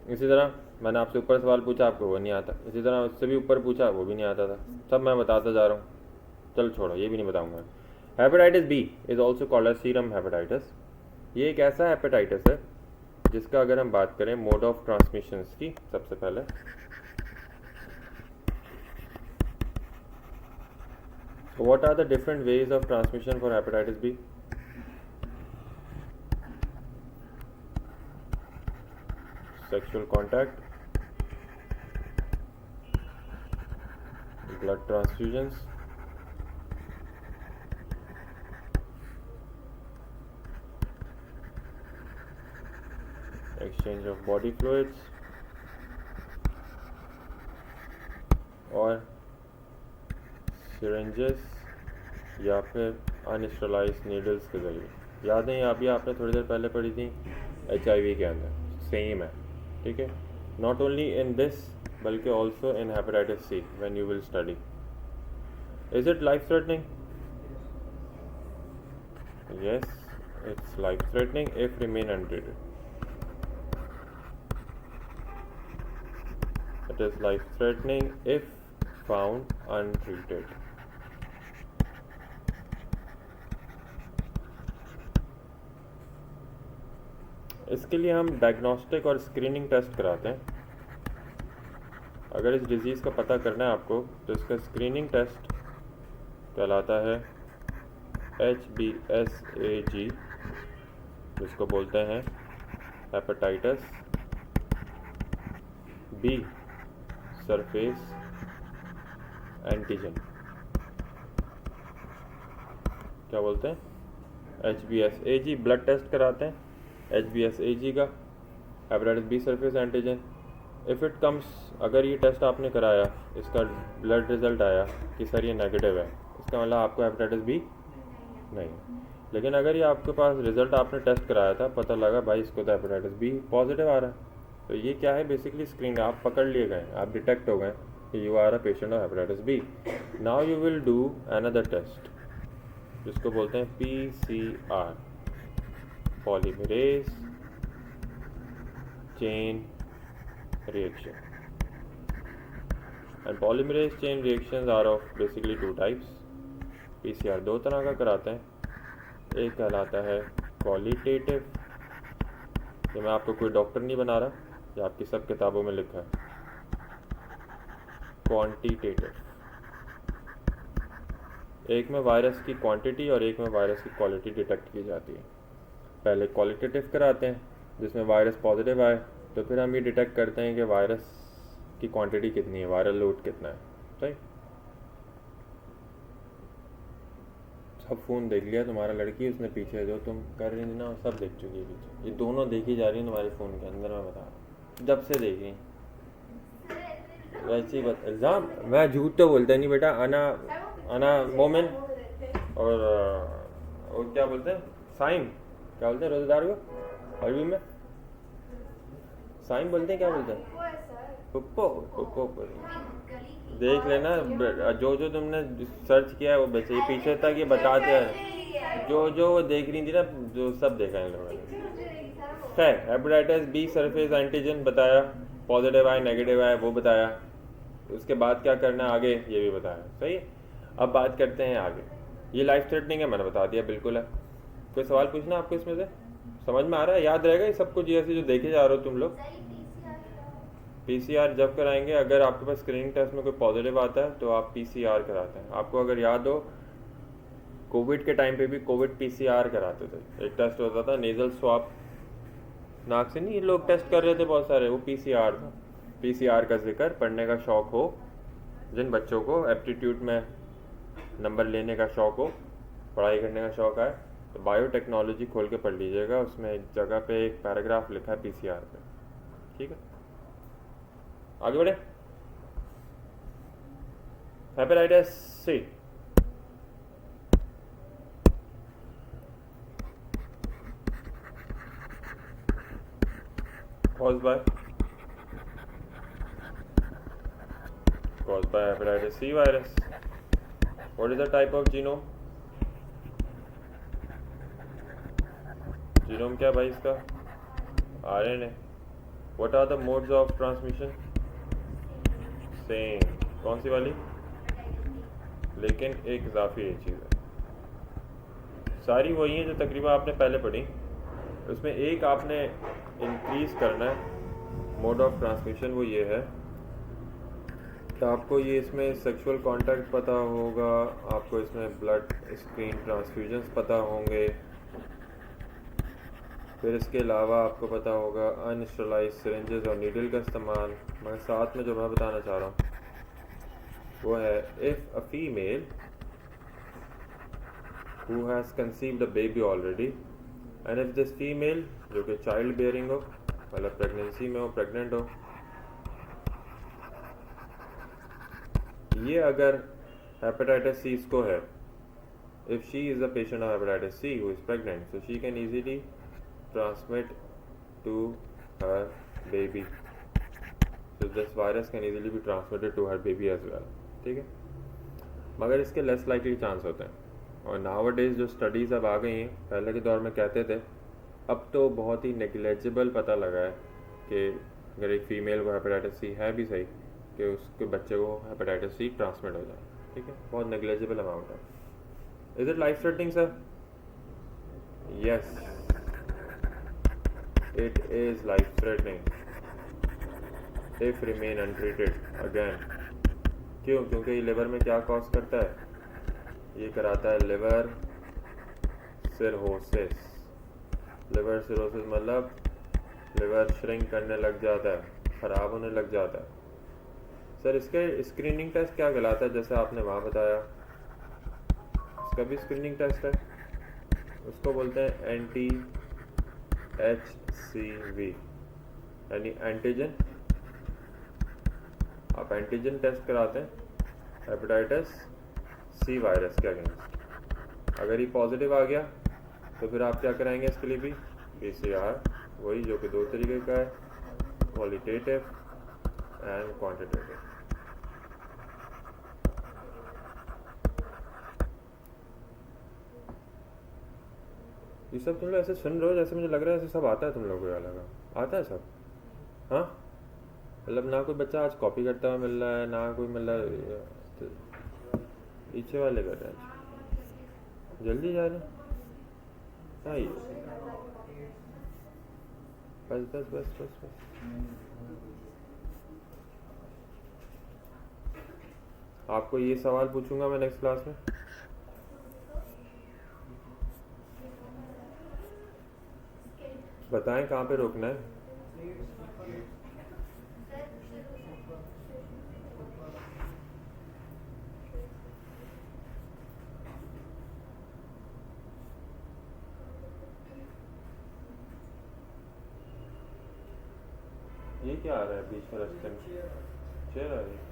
इसी तरह मैंने आपसे ऊपर सवाल पूछा, आपको वो नहीं आता। इसी तरह उससे भी ऊपर पूछा, वो भी नहीं आता था। सब मैं बताता जा रहा हूँ, चल छोड़ो, ये भी नहीं बताऊँगा। Hepatitis B is also called as serum hepatitis. ये एक ऐसा हेपेटाइटिस है जिसका अगर हम बात करें मोड ऑफ ट्रांसमिशंस की, सबसे पहले what are the different ways of transmission for hepatitis B? Sexual contact, blood transfusions, exchange of body fluids, और syringes या फिर अनस्टरलाइज्ड नीडल्स के जरिए। याद है अभी आपने थोड़ी देर पहले पढ़ी थी HIV के अंदर, सेम है, ठीक है। नॉट ओनली इन दिस बल्कि also in hepatitis C when you will study. Is it life threatening? Yes, it's life threatening if remain untreated. It is life threatening if found untreated. इसके लिए हम diagnostic और screening test कराते हैं। अगर इस disease का पता करना है आपको तो इसका स्क्रीनिंग टेस्ट कहलाता है HBsAg, जिसको बोलते हैं हेपेटाइटिस बी सरफेस एंटीजन। क्या बोलते हैं? HBsAg ब्लड टेस्ट कराते हैं, HBsAg का hepatitis B surface antigen. If it comes, अगर ये टेस्ट आपने कराया, इसका ब्लड रिजल्ट आया कि सर ये नेगेटिव है, इसका मतलब आपको हेपेटाइटिस बी नहीं। लेकिन अगर ये आपके पास रिजल्ट आपने टेस्ट कराया था, पता लगा भाई इसको तो हेपेटाइटिस बी पॉजिटिव आ रहा है, तो ये क्या है? बेसिकली स्क्रीन, आप पकड़ लिए गए, आप डिटेक्ट हो गए कि you are a patient of hepatitis B. Now you will do another test जिसको बोलते हैं PCR, polymerase chain reaction. And polymerase chain reactions are of basically two types. PCR दो तरह का कराते हैं, एक कहलाता है क्वालिटेटिव, ये मैं आपको कोई डॉक्टर नहीं बना रहा, ये आपकी सब किताबों में लिखा है। क्वांटिटेटिव, एक में वायरस की क्वांटिटी और एक में वायरस की क्वालिटी डिटेक्ट की जाती है। पहले क्वालिटेटिव कराते हैं जिसमें वायरस पॉजिटिव आए, तो फिर हम ये डिटेक्ट करते हैं कि वायरस की क्वांटिटी कितनी है, वायरल लोड कितना है। सही, सब फ़ोन देख लिया तुम्हारा लड़की, उसने पीछे जो तुम कर रही थी ना सब देख चुकी है पीछे। ये दोनों देखी जा रही है तुम्हारे फ़ोन के अंदर, मैं बता रहा हूँ, जब से देख रही वैसे ही इल्ज़ाम। मैं झूठ तो बोलता नहीं बेटा, अना मोमिन और क्या बोलते हैं, साइम, क्या बोलते हैं रोज़ेदार को अरबी में? साइम बोलते हैं, क्या बोलते हैं? पुप्पो। पुप्पो देख लेना, जो जो तुमने सर्च किया है वो बच्चे ये पीछे तक ये बताते हैं, जो जो वो देख रही थी ना, जो सब देखा है लोगों ने। खैर, हेपेटाइटिस बी सरफेस एंटीजन बताया, पॉजिटिव आए नेगेटिव आए वो बताया, उसके बाद क्या करना है आगे ये भी बताया। सही है, अब बात करते हैं आगे। ये लाइफ थ्रेटनिंग है, मैंने बता दिया, बिल्कुल है। कोई सवाल पूछना आपको इसमें से? समझ में आ रहा है? याद रहेगा ये सब कुछ जैसे जो देखे जा रहे हो तुम लोग? PCR जब कराएंगे, अगर आपके पास स्क्रीनिंग टेस्ट में कोई पॉजिटिव आता है तो आप PCR कराते हैं। आपको अगर याद हो, कोविड के टाइम पे भी कोविड PCR कराते थे। एक टेस्ट होता था नेजल स्वाब, नाक से नहीं लोग टेस्ट कर रहे थे बहुत सारे, वो PCR था। PCR का जिक्र पढ़ने का शौक़ हो, जिन बच्चों को एप्टीट्यूड में नंबर लेने का शौक़ हो, पढ़ाई करने का शौक़ है, तो बायोटेक्नोलॉजी खोल के पढ़ लीजिएगा, उसमें एक जगह पे एक पैराग्राफ लिखा है PCR पे। ठीक है, आगे बढ़े। Hepatitis C, caused by hepatitis C virus. What is the type of genome? Genome क्या भाई इसका? RNA. What are the modes of transmission? Same. कौन सी वाली? लेकिन एक इजाफी एक चीज़ है, सारी वही है जो तकरीबन आपने पहले पढ़ी। उसमें एक आपने इंक्रीज करना है मोड ऑफ ट्रांसमिशन, वो ये है कि आपको ये इसमें सेक्सुअल कांटेक्ट पता होगा, आपको इसमें ब्लड स्क्रीन ट्रांसफ्यूजन्स पता होंगे, फिर इसके अलावा आपको पता होगा अनस्टरलाइज सिरेंजेस और नीडल का इस्तेमाल। मगर साथ में जो मैं बताना चाह रहा हूँ वो है if a female who has conceived a baby already and if this female जो कि चाइल्ड बेयरिंग हो, मतलब प्रेगनेंसी में हो, प्रेग्नेंट हो, ये अगर हेपेटाइटिस सी इसको है, if she is a patient of hepatitis C who is pregnant, so she can easily transmit to her baby, so this virus can easily be transmitted to her baby as well, ठीक है। मगर इसके less likely chance होते हैं, और nowadays जो studies अब आ गई हैं, पहले के दौर में कहते थे, अब तो बहुत ही नेग्लेजिबल पता लगा है कि अगर एक फ़ीमेल को हेपेटाइटिस सी है भी सही कि उसके बच्चे को हेपेटाइटिस सी ट्रांसमिट हो जाए, ठीक है, बहुत नेग्लेजिबल अमाउंट है। Is it life threatening sir? Yes, it is life threatening if remain untreated again। क्यों? क्योंकि ये लिवर में क्या कॉज करता है? ये कराता है लिवर सिरोसिस। लिवर सिरोसिस मतलब लिवर श्रिंक करने लग जाता है, ख़राब होने लग जाता है। सर इसके स्क्रीनिंग टेस्ट क्या कहलाता है? जैसे आपने वहाँ बताया, इसका भी स्क्रीनिंग टेस्ट है, उसको बोलते हैं HCV यानी एंटीजन। आप एंटीजन टेस्ट कराते हैं हेपेटाइटिस सी वायरस के अगेंस्ट। अगर ये पॉजिटिव आ गया तो फिर आप क्या कराएंगे इसके लिए भी? PCR, वही जो कि दो तरीके का है, क्वालिटेटिव एंड क्वांटिटेटिव। ये सब तुम लोग ऐसे सुन रहे हो जैसे मुझे लग रहा है ऐसे सब आता है तुम लोगों को, अलग आता है सब। हाँ, मतलब ना कोई बच्चा आज कॉपी करता हुआ मिल रहा है, ना कोई मतलब पीछे वाले कर रहे हैं, जल्दी जा रहे हैं। हाँ, ये बस बस बस बस बस। आपको ये सवाल पूछूंगा मैं नेक्स्ट क्लास में। बताएं कहाँ पे रोकना है? ये क्या आ रहा है बीच में रास्ते में? चेयर आ रही है।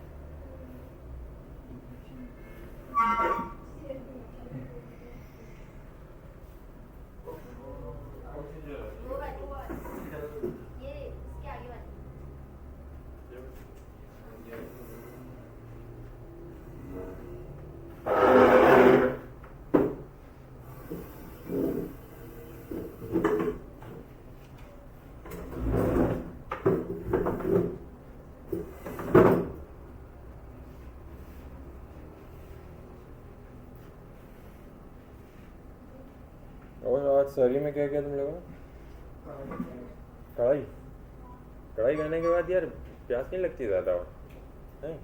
सरी में क्या किया तुम लोगों ने? कढ़ाई कढ़ाई खाने के बाद यार प्यास नहीं लगती ज़्यादा नहीं?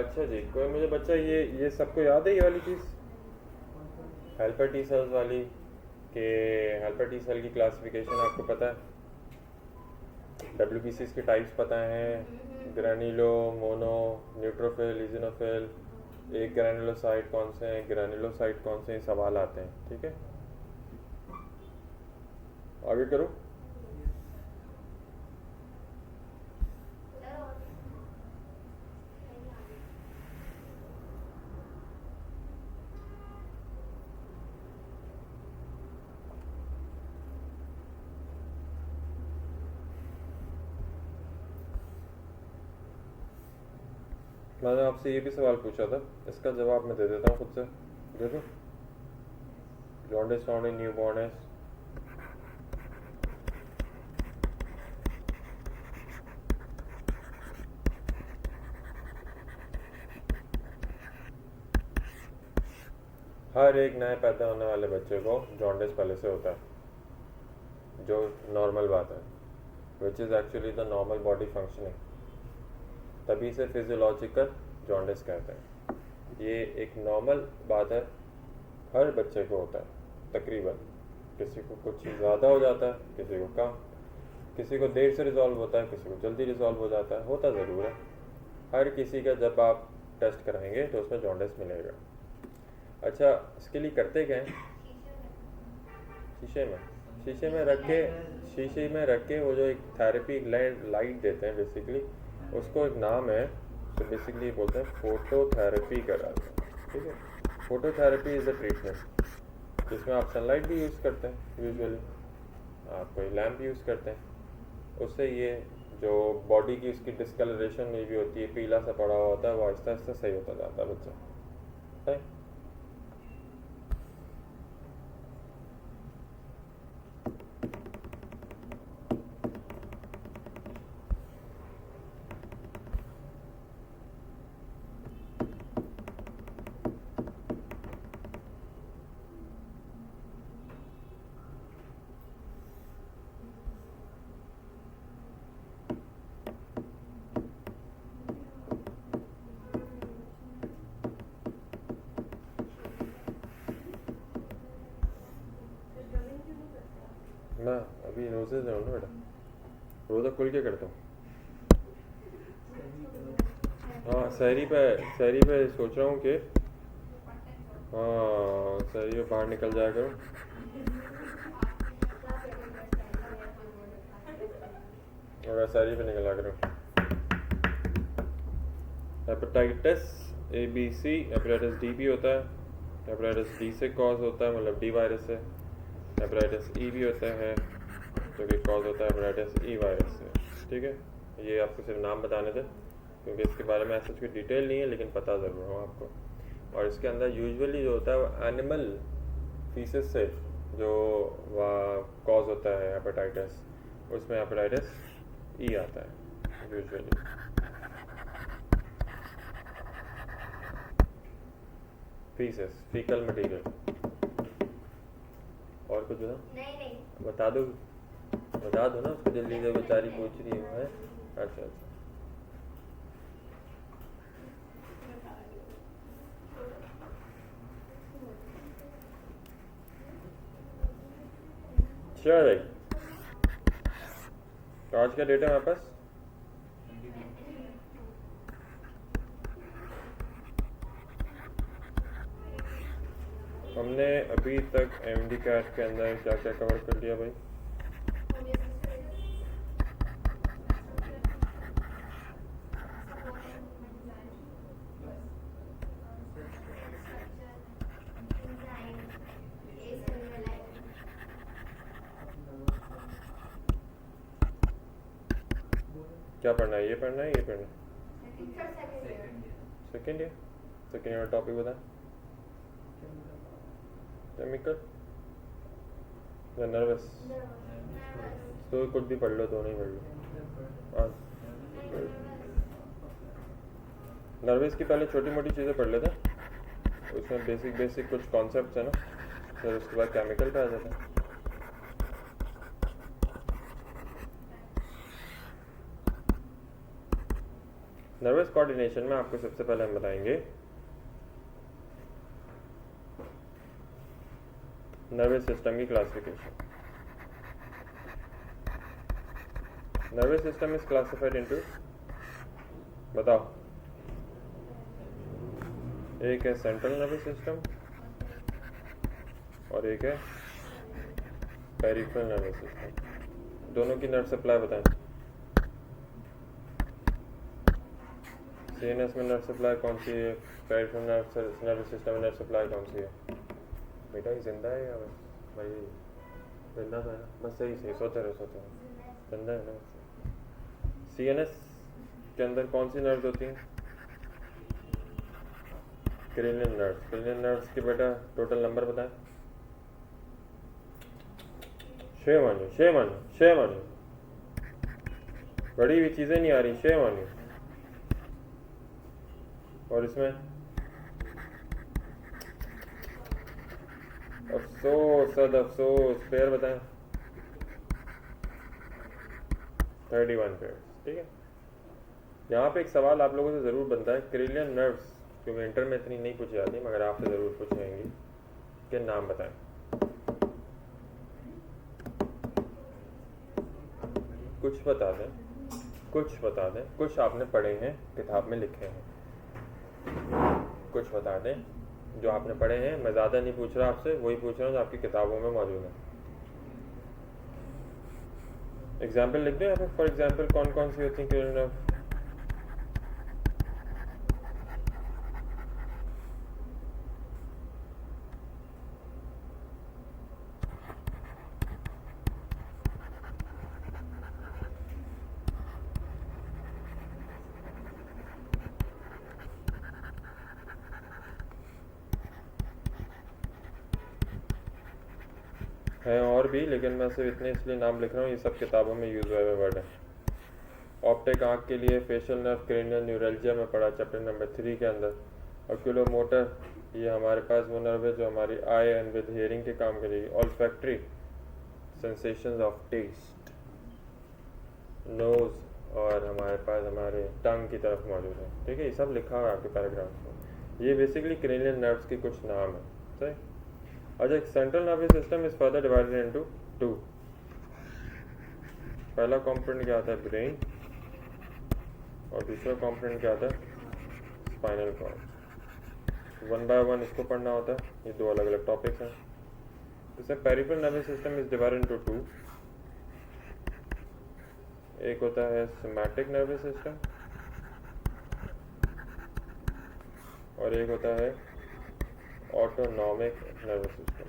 अच्छा जी, कोई मुझे बच्चा ये सबको याद है ये वाली चीज़, हेल्पर टी सेल्स वाली, कि हेल्पर टी सेल की क्लासिफिकेशन आपको पता है? WBCs के टाइप्स पता हैं? ग्रैन्युलो, मोनो, न्यूट्रोफिल, इजिनोफिल, एक ग्रैनुलोसाइट कौन से हैं, ग्रैनुलोसाइट कौन से हैं, सवाल आते हैं, ठीक है। आगे करो। मैंने आपसे ये भी सवाल पूछा था, इसका जवाब मैं दे देता हूँ खुद से, दे दूँ? Jaundice found in newborn. हर एक नए पैदा होने वाले बच्चे को जॉन्डिस पहले से होता है, जो नॉर्मल बात है, which is actually the normal body functioning. तभी से फिजियोलॉजिकल जॉन्डिस कहते हैं। ये एक नॉर्मल बात है, हर बच्चे को होता है तकरीबन। किसी को कुछ ज़्यादा हो जाता है, किसी को कम, किसी को देर से रिजॉल्व होता है, किसी को जल्दी रिजॉल्व हो जाता है, होता ज़रूर है हर किसी का। जब आप टेस्ट कराएंगे तो उसमें जॉन्डिस मिलेगा। अच्छा, इसके लिए करते क्या हैं? शीशे में रख के वो जो एक थेरेपी लाइट देते हैं बेसिकली, उसको एक नाम है, तो बेसिकली बोलते हैं फोटोथेरेपी कराते हैं। ठीक है, फोटोथेरेपी इज़ अ ट्रीटमेंट जिसमें आप सनलाइट भी यूज़ करते हैं, यूजुअली आप कोई लैम्प यूज़ करते हैं। उससे ये जो बॉडी की उसकी डिस्कलरेशन में भी होती है, पीला सा पड़ा हुआ होता है, वो आहिस्ता आहिस्ता सही होता जाता है बच्चा। है मैं अभी रोज़े से हूँ ना बेटा, रोज़ा खुल के करता हूँ। हाँ, सहरी पे सोच रहा हूँ कि हाँ सहरी पे बाहर निकल जाया करूँ। और सहरी पे निकला करूँ। हेपेटाइटिस ABC, हेपेटाइटिस D भी होता है, हेपेटाइटिस D से कॉज होता है, मतलब D वायरस से। हेपेटाइटिस E भी होता है जो कि कॉज होता है हेपेटाइटिस E वायरस से। ठीक है, ये आपको सिर्फ नाम बताने थे क्योंकि इसके बारे में ऐसा कोई डिटेल नहीं है, लेकिन पता ज़रूर हो आपको। और इसके अंदर यूजुअली जो होता है वो एनिमल फीसेस से जो कॉज होता है हेपेटाइटिस, उसमें हेपेटाइटिस E आता है यूजुअली। Faeces, faecal material. और कुछ नहीं बता दो ना उसको जल्दी से, बेचारी पूछ रही है। अच्छा, श्योर भाई। तो आज का डेट है हमारे पास हमने अभी तक MD कैट के अंदर क्या क्या कवर कर लिया भाई? क्या पढ़ना है? ये पढ़ना है, ये पढ़ना है? सेकेंड ईयर टॉपिक बता। केमिकल या नर्वस? तो कुछ भी पढ़ लो, तो नहीं पढ़ लो। हाँ, नर्वस की पहले छोटी मोटी चीज़ें पढ़ लेते हैं, उसमें बेसिक कुछ कॉन्सेप्ट्स है ना, फिर उसके बाद केमिकल पे आ जाता है। नर्वस कोऑर्डिनेशन में आपको सबसे पहले हम बताएंगे नर्वस सिस्टम की classification. Nervous system is classified into, बताओ। एक है सेंट्रल नर्वस सिस्टम और एक है पेरिफेरल नर्वस सिस्टम। दोनों की नर्व सप्लाई बताएं। CNS में नर्व सप्लाई कौन सी है? पेरिफेरल नर्वस सिस्टम में नर्व सप्लाई कौन सी है? बेटा ये जिंदा है या भाई? जिंदा तो है ना, बस सही सोते रहो जिंदा है ना। CNS के अंदर कौन सी नर्व्स होती हैं? Cranial nerves. क्रेनियल नर्व्स के बेटा टोटल नंबर बताएं। 6 मानिए। बड़ी हुई चीज़ें नहीं आ रही, 6 मानिए। और इसमें अफसोस सद अफसोस। पेयर बताएं। 31 पेयर। ठीक है, यहाँ पे एक सवाल आप लोगों से ज़रूर बनता है, क्रेनियल नर्व्स, क्योंकि इंटर में इतनी नहीं पूछी जाती मगर आपसे ज़रूर पूछेंगी कि नाम बताएं। कुछ बता दें, कुछ बता दें, कुछ आपने पढ़े हैं किताब में लिखे हैं, कुछ बता दें जो आपने पढ़े हैं। मैं ज़्यादा नहीं पूछ रहा आपसे, वही पूछ रहा हूँ जो आपकी किताबों में मौजूद है। एग्जाम्पल लिख दो या फिर फॉर एग्जाम्पल कौन कौन सी होती हैं? हैं और भी, लेकिन मैं सिर्फ इतने इसलिए नाम लिख रहा हूँ, ये सब किताबों में यूज हुए वर्ड है। ऑप्टिक आँख के लिए, फेशियल नर्व, क्रेनियल न्यूरल्जिया में पढ़ा चैप्टर नंबर 3 के अंदर। ऑक्यूलोमोटर, ये हमारे पास वो नर्व है जो हमारी आई एंड विद हियरिंग के काम करेगी। Olfactory, sensations of taste, nose और हमारे पास हमारे टंग की तरफ मौजूद है। ठीक है, ये सब लिखा हुआ है आपके पैराग्राफ में। ये बेसिकली क्रेनियल नर्व्स के कुछ नाम है। सही। अच्छा, central nervous system is further divided into 2। पहला कंपोनेंट क्या आता है? ब्रेन। और दूसरा कंपोनेंट क्या आता है? Spinal cord. 1 बाय 1 इसको पढ़ना होता है, ये दो अलग अलग टॉपिक्स हैं। जैसे peripheral nervous system is divided into 2। एक होता है सिमेटिक नर्वस सिस्टम और एक होता है ऑटोनॉमिक नर्वस सिस्टम।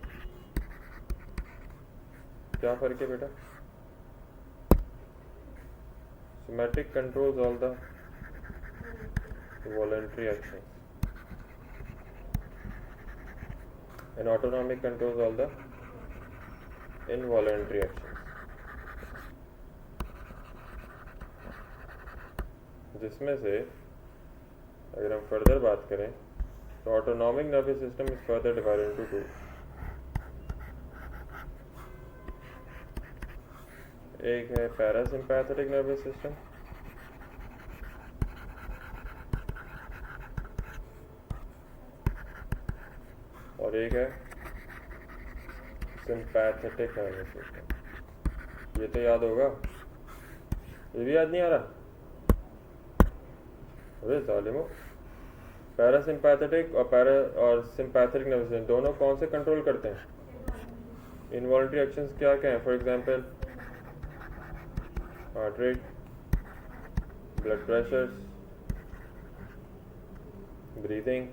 क्या फर्क है बेटा? Semantic controls all the voluntary actions and autonomic controls all the involuntary actions. जिसमें से अगर हम फर्दर बात करें तो autonomic nervous system is further divided into 2। एक है पैरासिम्पैथेटिक नर्वस सिस्टम और एक है सिंपैथेटिक नर्वस सिस्टम। ये तो याद होगा, ये भी याद नहीं आ रहा? अरे जालिमो, पैरासिम्पैथेटिक और सिंपैथेटिक नर्वस सिस्टम दोनों कौन से कंट्रोल करते हैं? इनवॉलंटरी एक्शंस क्या क्या हैं? For example heart rate, blood pressure, breathing,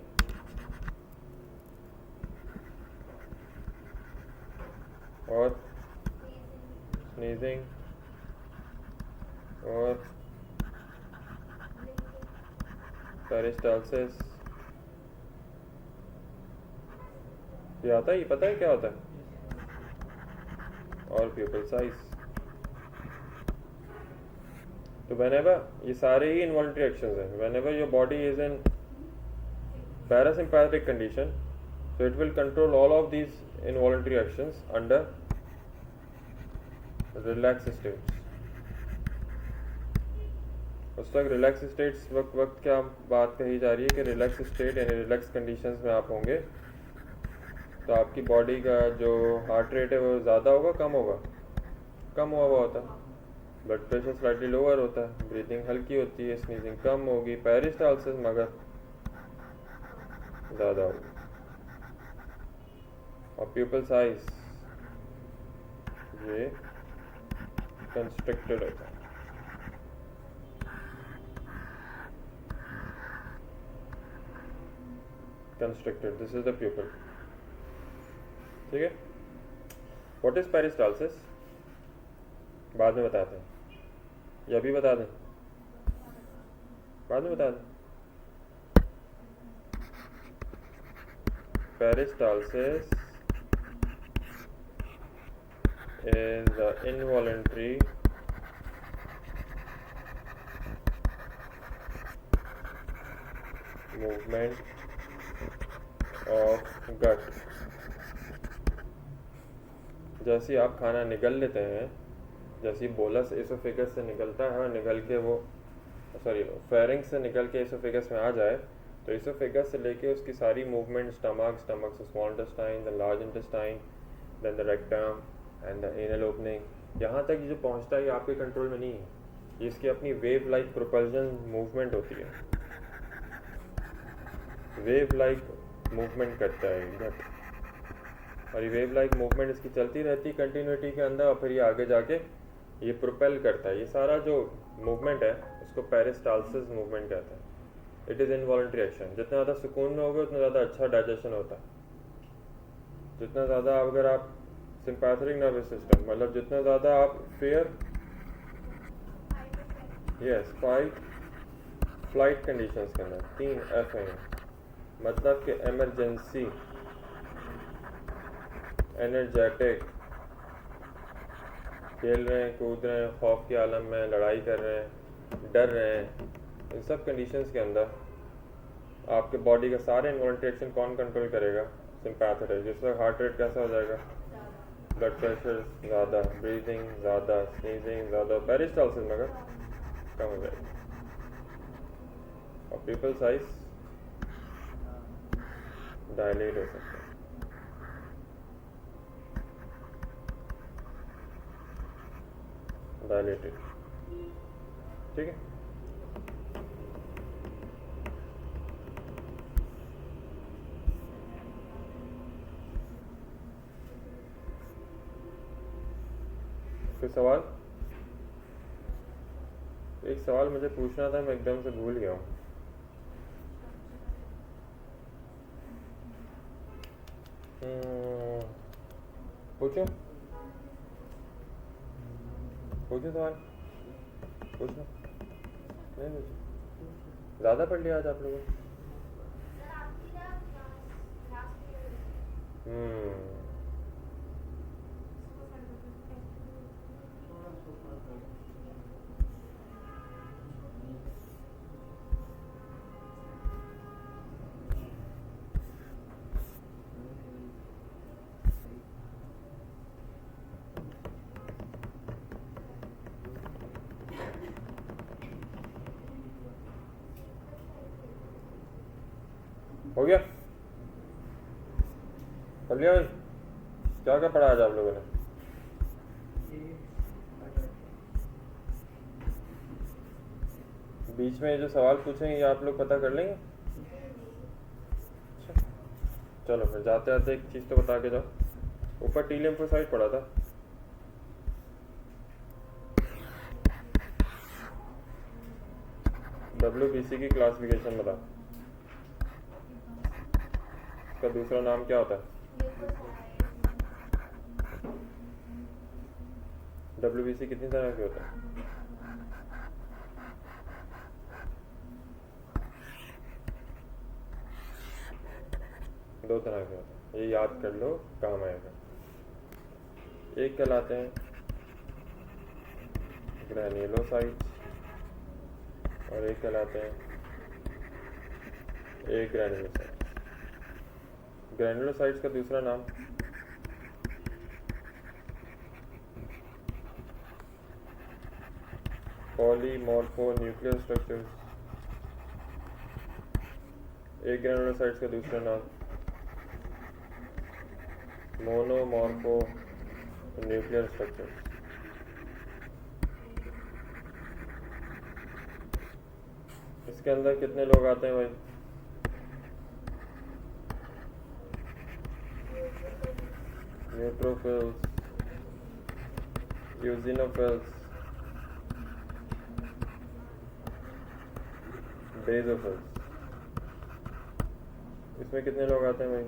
और स्नीजिंग और पेरिस्टाल्सिस। ये आता है, ये पता है क्या होता है? और प्यूपल साइज। तो व्हेनेवर, ये सारे ही इनवॉलंटरी एक्शंस हैं। Whenever your body is in parasympathetic condition, so it will control all of these involuntary actions under relaxed states. उस तक रिलैक्स स्टेट्स वक्त क्या बात कही जा रही है कि रिलैक्स स्टेट यानी रिलैक्स कंडीशंस में आप होंगे तो आपकी बॉडी का जो हार्ट रेट है वो ज़्यादा होगा, कम होगा? कम हुआ हुआ होता है। ब्लड प्रेशर स्लाइटली लोअर होता है, ब्रीथिंग हल्की होती है, स्नीजिंग कम होगी, पेरिस्टाल्सिस मगर ज़्यादा होगी। और प्यूपल साइज ये कंस्ट्रिक्टेड होता है। Constricted, this is the pupal. ठीक है। What is peristalsis? बाद में बताते हैं, या अभी बता दें? बाद में बता दें। Peristalsis is the involuntary movement of gut जैसे ही आप खाना निगल लेते हैं, जैसे ही बोलस एसोफेगस से निकलता है और निकल के वो फेरिंक्स से निकल के एसोफेगस में आ जाए, तो एसोफेगस से लेके उसकी सारी मूवमेंट स्टमक से small intestine, the large intestine, then the rectum and the anal opening, यहाँ तक जो पहुँचता है ये आपके कंट्रोल में नहीं है। ये इसकी अपनी वेव लाइक प्रोपल्जन मूवमेंट होती है, वेव लाइक मूवमेंट करता है इधर, और ये वेव लाइक मूवमेंट इसकी चलती रहती है कंटिन्यूटी के अंदर, और फिर ये आगे जाके ये प्रोपेल करता है। ये सारा जो मूवमेंट है उसको पेरिस्टाल्सिस मूवमेंट कहते हैं। It is involuntary action. जितना ज़्यादा सुकून में होगा उतना ज़्यादा अच्छा डाइजेशन होता है। जितना ज़्यादा अगर आप सिंपैथेटिक नर्वस सिस्टम, मतलब जितना ज़्यादा आप fair, yes, fight flight conditions के अंदर 3 F हैं, मतलब कि एमरजेंसी, एनर्जेटिक, खेल रहे हैं, कूद रहे हैं, खौफ के आलम में, लड़ाई कर रहे हैं, डर रहे हैं, इन सब कंडीशंस के अंदर आपके बॉडी का सारे इन्वॉलंटरी एक्शन कौन कंट्रोल करेगा? सिंपैथेटिक। जिस वक्त हार्ट रेट कैसा हो जाएगा? ब्लड प्रेशर ज़्यादा, ब्रीदिंग ज़्यादा, स्नीजिंग ज़्यादा, पेरिस्टाल्सिस मगर कम हो जाएगी, और पीपल साइज डायलेट हो सकता है। डायलेटेड, ठीक है। कोई सवाल? एक सवाल मुझे पूछना था, मैं एकदम से भूल गया हूँ। पूछो पूछो सवाल, पूछो। नहीं पूछो, ज़्यादा पढ़ लिया आज आप लोगों ने। सर आपकी ना लास्ट हो गया? पढ़ लिया भाई? क्या क्या पढ़ा आज आप लोगों ने? बीच में जो सवाल पूछेंगे ये आप लोग पता कर लेंगे? अच्छा, चलो फिर जाते जाते एक चीज़ तो बता के जाओ। ऊपर टी लिम्फोसाइट पढ़ा था, WBC की क्लासिफिकेशन बता। इसका दूसरा नाम क्या होता है? WBC कितनी तरह के होता है? दो तरह के होते हैं, ये याद कर लो, काम आएगा। एक कहलाते हैं ग्रैन्युलोसाइट्स और एक कहलाते हैं ग्रैन्युलोसाइट्स। ग्रैन्युलोसाइट्स का दूसरा नाम पॉलीमॉर्फोन्यूक्लियर स्ट्रक्चर्स। एक ग्रैन्युलोसाइट्स का दूसरा नाम मोनोमॉर्फोन्यूक्लियर स्ट्रक्चर्स। इसके अंदर कितने लोग आते हैं भाई? Neutrophils, eosinophils, basophils. इसमें कितने लोग आते हैं भाई?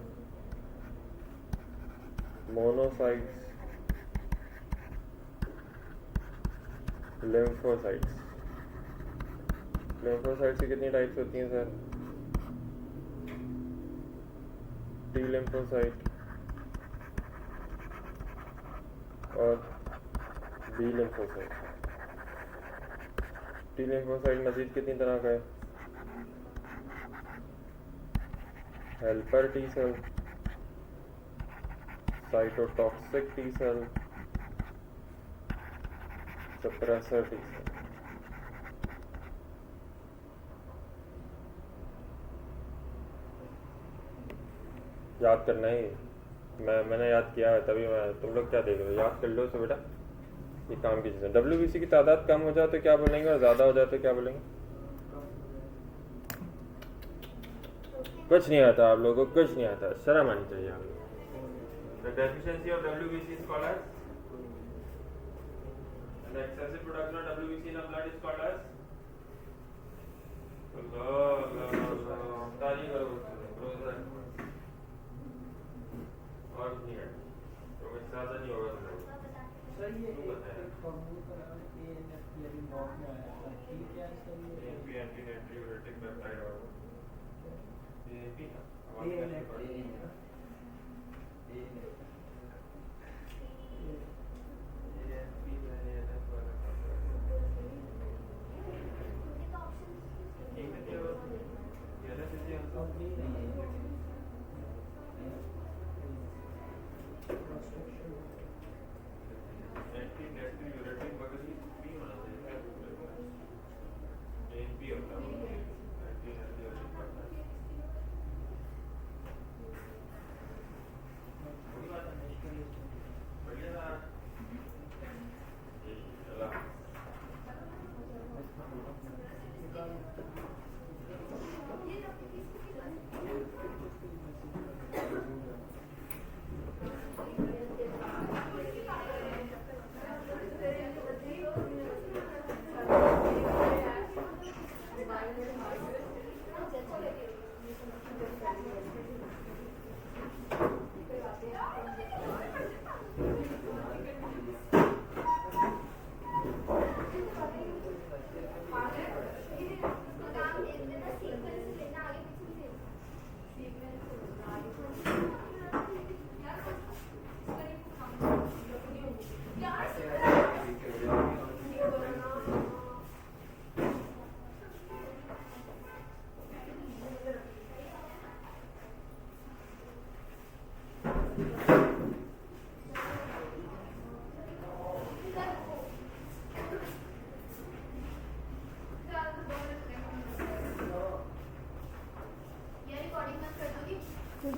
Monocytes, lymphocytes. लिम्फोसाइट्स की कितनी टाइप्स होती हैं सर? टी लिम्फोसाइट और बी लिम्फोसाइट। टी लिम्फोसाइट मजीद कितनी तरह का है? Helper T cell, cytotoxic T cell, suppressor T cell. याद करना ही, मैंने याद किया है तभी मैं, तुम लोग क्या देख रहे हो, याद कर लो इसे बेटा, ये काम की चीज़ें। WBC की तादाद कम हो जाए तो क्या बोलेंगे और ज़्यादा हो जाए तो क्या बोलेंगे? कुछ नहीं आता आप लोगों को, कुछ नहीं आता, शर्म आनी चाहिए आप लोगों को। The deficiency of WBC is called as, and the excessive production of WBC in the blood is called as, ताली करो और नहीं है तो मैं ज़्यादा नहीं होगा सर ये एक फॉर्मूला पर ANF यदि नॉट में आया था ठीक है सर ये ANP एंटी नाइट्रियोरेटिक पेप्टाइड और ANP ANF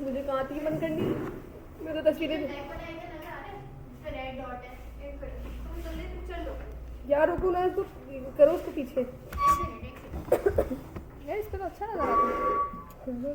मुझे कहाँ थी बंद करनी, मैं तो तस्वीरें यार रुको ना, इसको करो उसको पीछे यार, इस पे तो अच्छा नजर आता है।